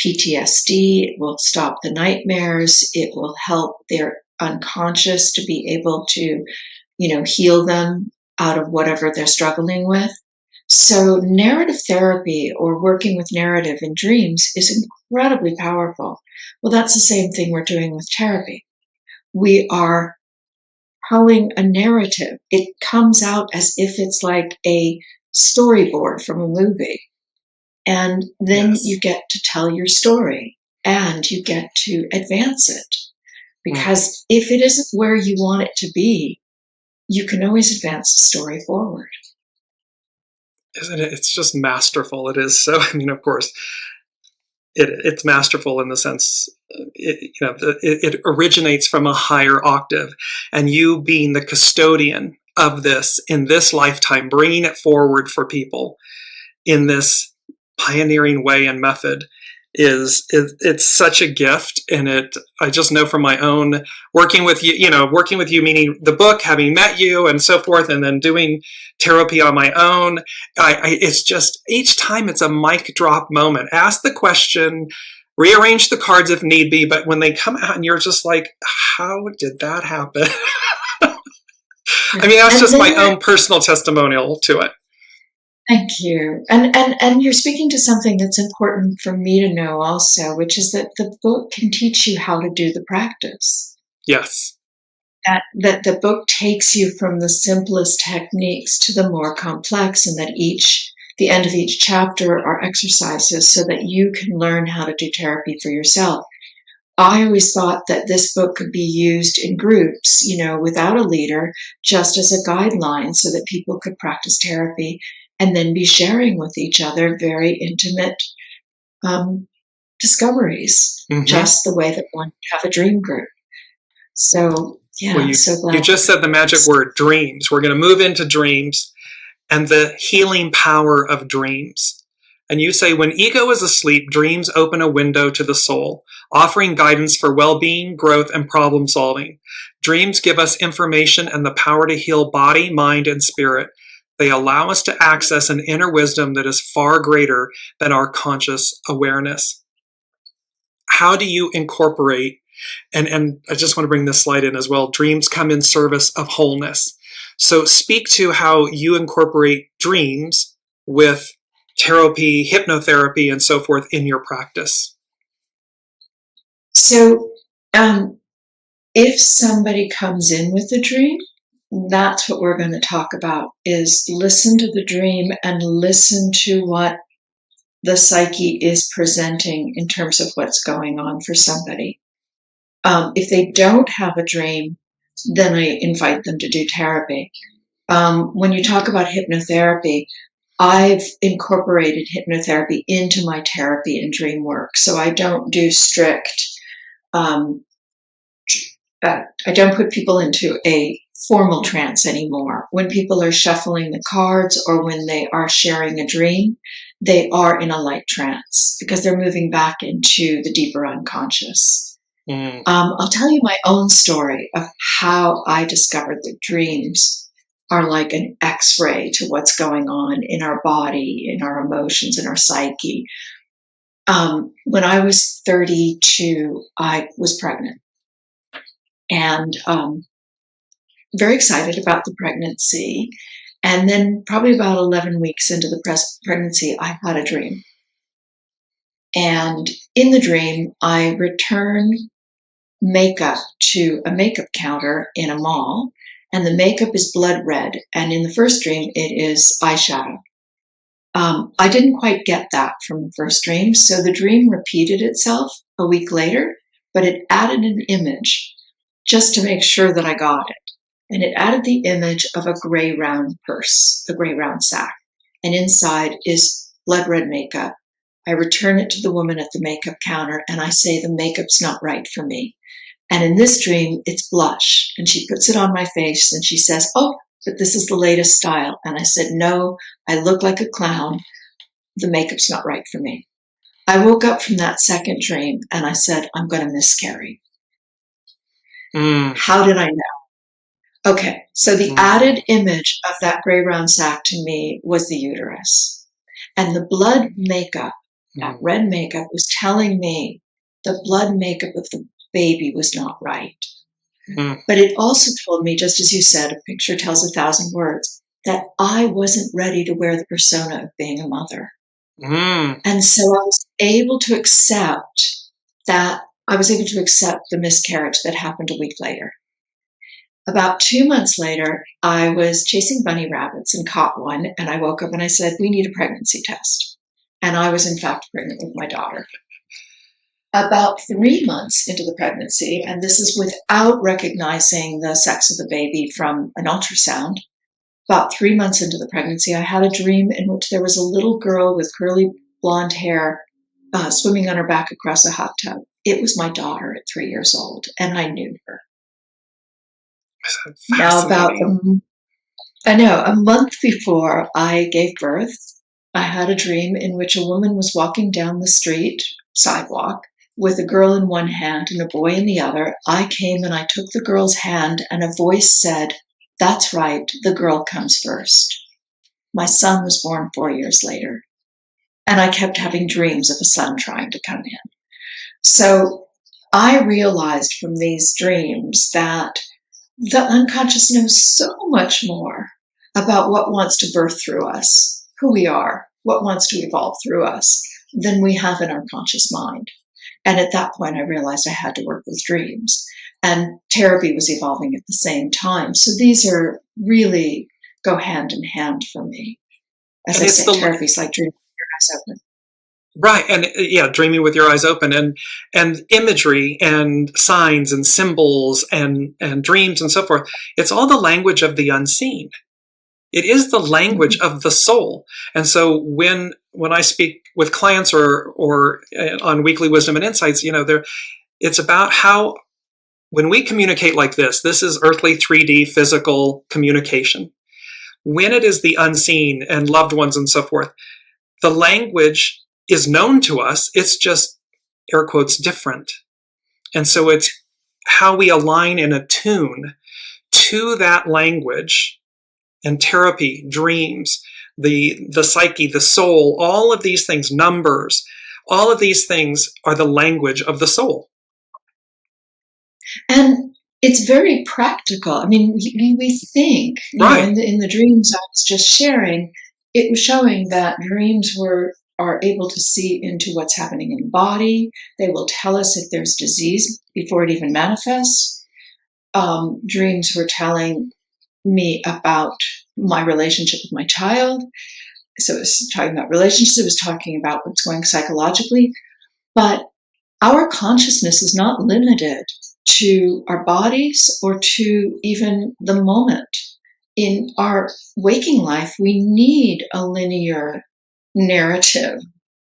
PTSD. It will stop the nightmares. It will help their unconscious to be able to, heal them out of whatever they're struggling with. So narrative therapy, or working with narrative in dreams, is incredibly powerful. Well, that's the same thing we're doing with therapy. We are telling a narrative. It comes out as if it's like a storyboard from a movie. And then you get to tell your story and you get to advance it. Because if it isn't where you want it to be, you can always advance the story forward. Isn't it? It's just masterful. It is so, of course, it's masterful in the sense, it originates from a higher octave. And you being the custodian of this in this lifetime, bringing it forward for people in this pioneering way and method it's such a gift. And I just know from my own working with you, meaning the book, having met you and so forth, and then doing therapy on my own. It's just, each time it's a mic drop moment. Ask the question, rearrange the cards if need be. But when they come out and you're just like, how did that happen? That's just my own personal testimonial to it. Thank you. And you're speaking to something that's important for me to know also, which is that the book can teach you how to do the practice. Yes. That the book takes you from the simplest techniques to the more complex, and that the end of each chapter are exercises so that you can learn how to do therapy for yourself. I always thought that this book could be used in groups, without a leader, just as a guideline so that people could practice therapy and then be sharing with each other very intimate discoveries, just the way that one would have a dream group. So, yeah, I'm so glad. You just said the magic word, dreams. We're going to move into dreams and the healing power of dreams. And you say, when ego is asleep, dreams open a window to the soul, offering guidance for well-being, growth, and problem solving. Dreams give us information and the power to heal body, mind, and spirit. They allow us to access an inner wisdom that is far greater than our conscious awareness. How do you incorporate, and I just want to bring this slide in as well, dreams come in service of wholeness. So speak to how you incorporate dreams with therapy, hypnotherapy, and so forth in your practice. So if somebody comes in with a dream, that's what we're going to talk about, is listen to the dream and listen to what the psyche is presenting in terms of what's going on for somebody. If they don't have a dream, then I invite them to do therapy. When you talk about hypnotherapy, I've incorporated hypnotherapy into my therapy and dream work. So I don't do strict, I don't put people into a formal trance anymore. When people are shuffling the cards or when they are sharing a dream, they are in a light trance because they're moving back into the deeper unconscious. I'll tell you my own story of how I discovered that dreams are like an X-ray to what's going on in our body, in our emotions, in our psyche. When I was 32, I was pregnant. And very excited about the pregnancy. And then probably about 11 weeks into the pregnancy, I had a dream. And in the dream, I returned makeup to a makeup counter in a mall. And the makeup is blood red. And in the first dream, it is eyeshadow. I didn't quite get that from the first dream. So the dream repeated itself a week later, but it added an image just to make sure that I got it. And it added the image of a gray round purse, a gray round sack. And inside is blood red makeup. I return it to the woman at the makeup counter and I say, the makeup's not right for me. And in this dream, it's blush. And she puts it on my face and she says, oh, but this is the latest style. And I said, no, I look like a clown. The makeup's not right for me. I woke up from that second dream and I said, I'm going to miscarry. How did I know? Okay, so the added image of that gray round sac to me was the uterus. And the blood makeup That red makeup was telling me the blood makeup of the baby was not right. But it also told me, just as you said, a picture tells 1,000 words, that I wasn't ready to wear the persona of being a mother. And so I was able to accept that. I was able to accept the miscarriage that happened a week later. About 2 months later, I was chasing bunny rabbits and caught one, and I woke up and I said, we need a pregnancy test. And I was in fact pregnant with my daughter. About 3 months into the pregnancy, and this is without recognizing the sex of the baby from an ultrasound, about 3 months into the pregnancy, I had a dream in which there was a little girl with curly blonde hair swimming on her back across a hot tub. It was my daughter at 3 years old, and I knew her. Now, about a month before I gave birth, I had a dream in which a woman was walking down the street, sidewalk, with a girl in one hand and a boy in the other. I came and I took the girl's hand, and a voice said, "That's right, the girl comes first." My son was born 4 years later, and I kept having dreams of a son trying to come in. So I realized from these dreams that the unconscious knows so much more about what wants to birth through us, who we are, what wants to evolve through us, than we have in our conscious mind. And at that point, I realized I had to work with dreams. And therapy was evolving at the same time. So these are really go hand in hand for me. As I say, therapy is like dreaming with your eyes open. Right. And dreaming with your eyes open, and imagery and signs and symbols and dreams and so forth. It's all the language of the unseen. It is the language of the soul. And so when I speak with clients or on Weekly Wisdom and Insights, it's about how when we communicate like this is earthly 3D physical communication. When it is the unseen and loved ones and so forth, the language is known to us. It's just, air quotes, different. And so it's how we align and attune to that language. And therapy, dreams, the psyche, the soul, all of these things, numbers, all of these things are the language of the soul. And it's very practical. I mean, we think, right. In the dreams I was just sharing, it was showing that dreams are able to see into what's happening in the body. They will tell us if there's disease before it even manifests. Dreams were telling me about my relationship with my child. So it was talking about relationships. It was talking about what's going psychologically. But our consciousness is not limited to our bodies or to even the moment. In our waking life, we need a linear narrative.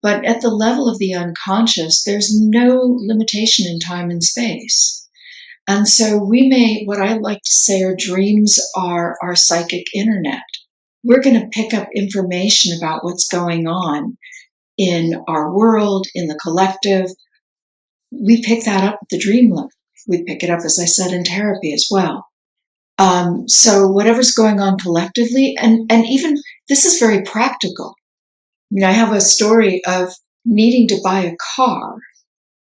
But at the level of the unconscious, there's no limitation in time and space. And so what I like to say are dreams are our psychic internet. We're going to pick up information about what's going on in our world, in the collective. We pick that up at the dream level. We pick it up, as I said, in therapy as well. So whatever's going on collectively, and even this is very practical. I mean, I have a story of needing to buy a car,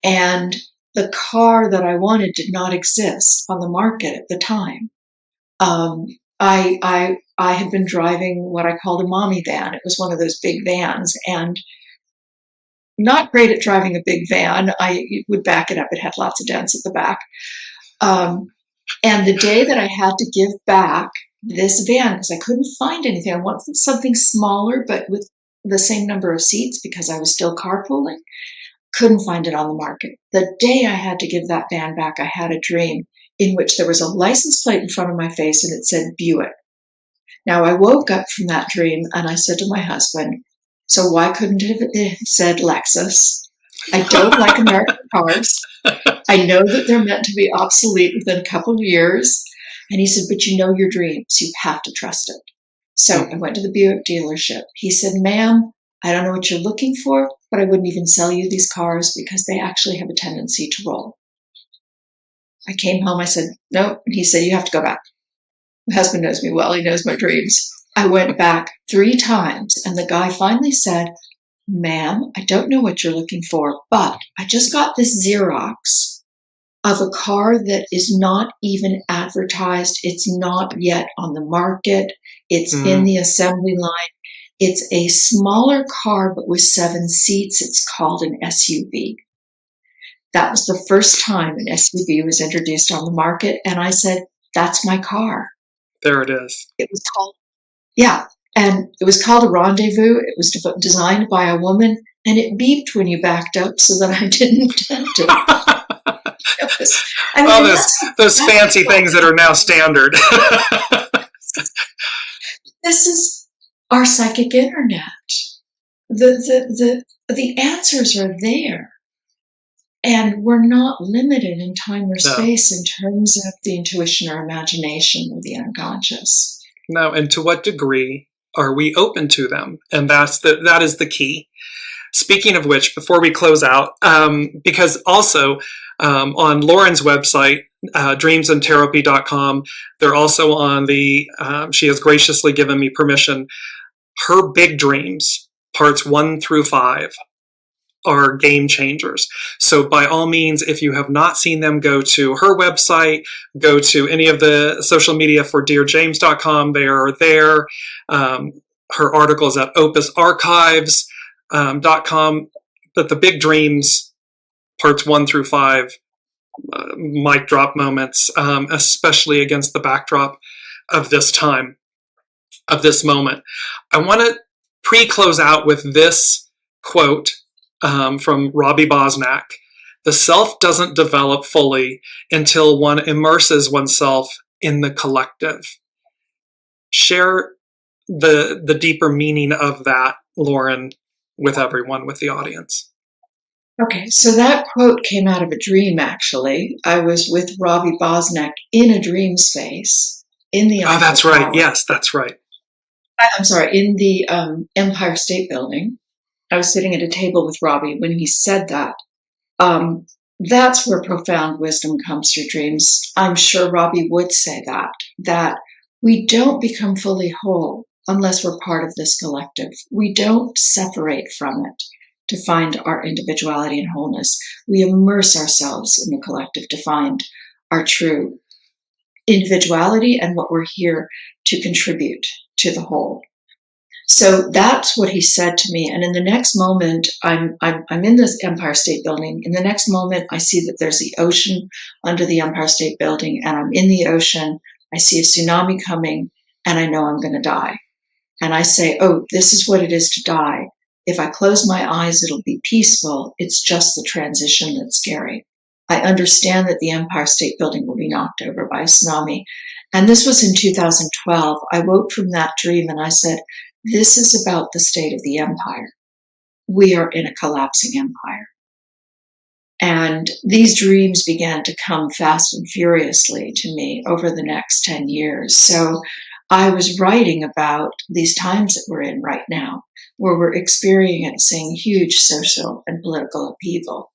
and the car that I wanted did not exist on the market at the time. I had been driving what I called a mommy van. It was one of those big vans, and not great at driving a big van. I would back it up. It had lots of dents at the back. And the day that I had to give back this van, because I couldn't find anything, I wanted something smaller, but with the same number of seats because I was still carpooling. Couldn't find it on the market. The day I had to give that van back, I had a dream in which there was a license plate in front of my face and it said Buick. Now I woke up from that dream and I said to my husband, so why couldn't it have said Lexus? I don't like American cars. I know that they're meant to be obsolete within a couple of years. And he said, but you know your dreams. You have to trust it. So I went to the Buick dealership. He said, ma'am, I don't know what you're looking for, but I wouldn't even sell you these cars because they actually have a tendency to roll. I came home. I said, no. And he said, you have to go back. My husband knows me well. He knows my dreams. I went back 3 times, and the guy finally said, ma'am, I don't know what you're looking for, but I just got this Xerox of a car that is not even advertised. It's not yet on the market. It's in the assembly line. It's a smaller car, but with 7 seats. It's called an SUV. That was the first time an SUV was introduced on the market. And I said, that's my car. There it is. It was called, yeah. And it was called a Rendezvous. It was designed by a woman, and it beeped when you backed up so that I didn't tempt it. Those fancy things that are now standard. This is our psychic internet. The answers are there. And we're not limited in time or space in terms of the intuition or imagination or the unconscious. No, and to what degree are we open to them? And that is the key. Speaking of which, before we close out, because also on Lauren's website, dreamsandtarotpy.com, they're also on she has graciously given me permission, her big dreams, parts 1 through 5, are game changers. So by all means, if you have not seen them, go to her website, go to any of the social media for Dearjames.com. They are there. Her article is at opusarchives.com. But the big dreams, parts 1 through 5, mic drop moments, especially against the backdrop of this time, of this moment. I want to pre-close out with this quote from Robbie Bosnack. The self doesn't develop fully until one immerses oneself in the collective. Share the deeper meaning of that, Lauren, with everyone, with the audience. Okay, so that quote came out of a dream, actually. I was with Robbie Bosnack in a dream space in the Eiffel that's Tower. right. Yes, that's right. I'm sorry, in the Empire State Building. I was sitting at a table with Robbie when he said that. That's where profound wisdom comes through dreams. I'm sure Robbie would say that we don't become fully whole unless we're part of this collective. We don't separate from it to find our individuality and wholeness. We immerse ourselves in the collective to find our true individuality and what we're here to contribute to the whole. So that's what he said to me. And in the next moment, I'm in this Empire State Building. In the next moment, I see that there's the ocean under the Empire State Building, and I'm in the ocean. I see a tsunami coming, and I know I'm going to die. And I say, oh, this is what it is to die. If I close my eyes, it'll be peaceful. It's just the transition that's scary. I understand that the Empire State Building will be knocked over by a tsunami. And this was in 2012. I woke from that dream and I said, this is about the state of the empire. We are in a collapsing empire. And these dreams began to come fast and furiously to me over the next 10 years. So I was writing about these times that we're in right now, where we're experiencing huge social and political upheaval.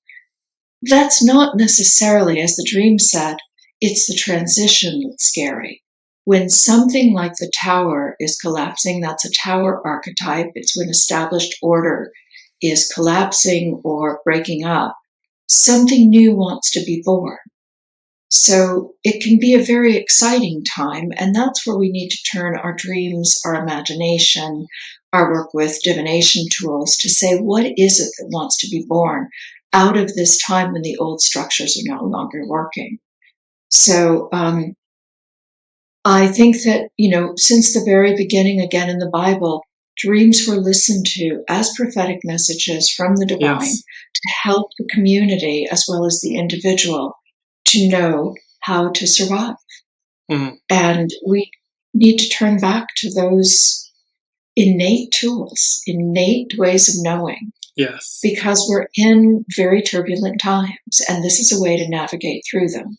That's not necessarily, as the dream said, it's the transition that's scary. When something like the tower is collapsing, that's a tower archetype. It's when established order is collapsing or breaking up. Something new wants to be born. So it can be a very exciting time, and that's where we need to turn our dreams, our imagination, our work with divination tools to say, what is it that wants to be born out of this time when the old structures are no longer working? So I think that, since the very beginning, again in the Bible, dreams were listened to as prophetic messages from the divine to help the community as well as the individual to know how to survive. Mm-hmm. And we need to turn back to those innate tools, innate ways of knowing. Yes. Because we're in very turbulent times, and this is a way to navigate through them.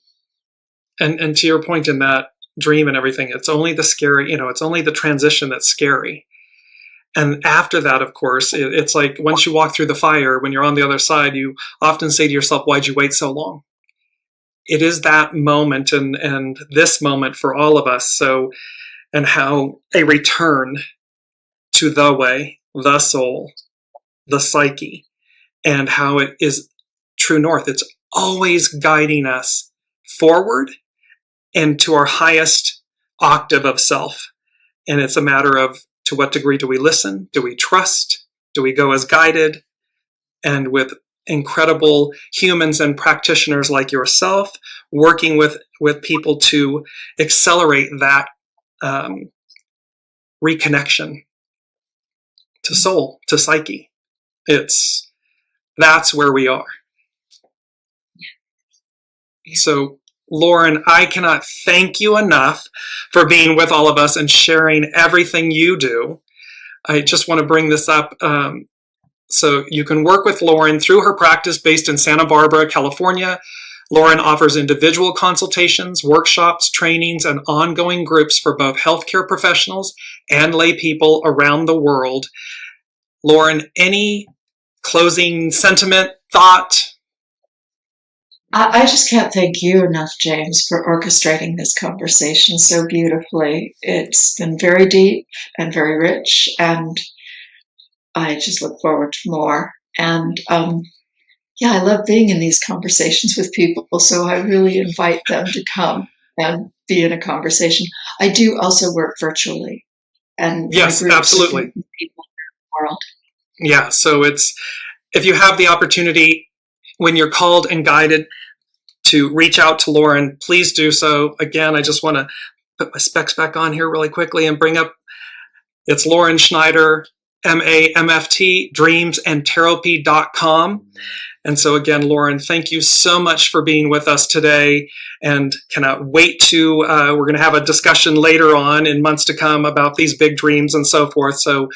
And to your point in that dream and everything, it's only the scary, it's only the transition that's scary. And after that, of course, it's like once you walk through the fire, when you're on the other side, you often say to yourself, why'd you wait so long? It is that moment and this moment for all of us. So, and how a return to the way, the soul, the psyche, and how it is true north. It's always guiding us forward and to our highest octave of self. And it's a matter of, to what degree do we listen? Do we trust? Do we go as guided? And with incredible humans and practitioners like yourself, working with people to accelerate that reconnection to soul, to psyche. That's where we are. So, Lauren, I cannot thank you enough for being with all of us and sharing everything you do. I just want to bring this up. So you can work with Lauren through her practice based in Santa Barbara, California. Lauren offers individual consultations, workshops, trainings, and ongoing groups for both healthcare professionals and lay people around the world. Lauren, any closing sentiment, thought? I just can't thank you enough, James, for orchestrating this conversation so beautifully. It's been very deep and very rich, and I just look forward to more. And I love being in these conversations with people, so I really invite them to come and be in a conversation. I do also work virtually, and yes, absolutely. People in the world. Yeah, so if you have the opportunity, when you're called and guided to reach out to Lauren, please do so. Again, I just want to put my specs back on here really quickly and bring up, it's Lauren Schneider MA, MFT, dreamsandtarotpy.com. And so again, Lauren, thank you so much for being with us today, and cannot wait to, we're going to have a discussion later on in months to come about these big dreams and so forth. So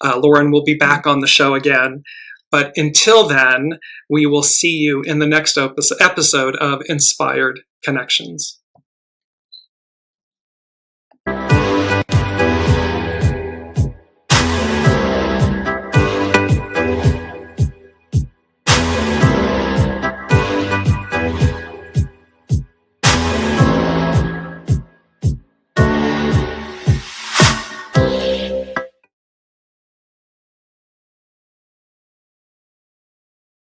Lauren will be back on the show again. But until then, we will see you in the next episode of Inspired Connections.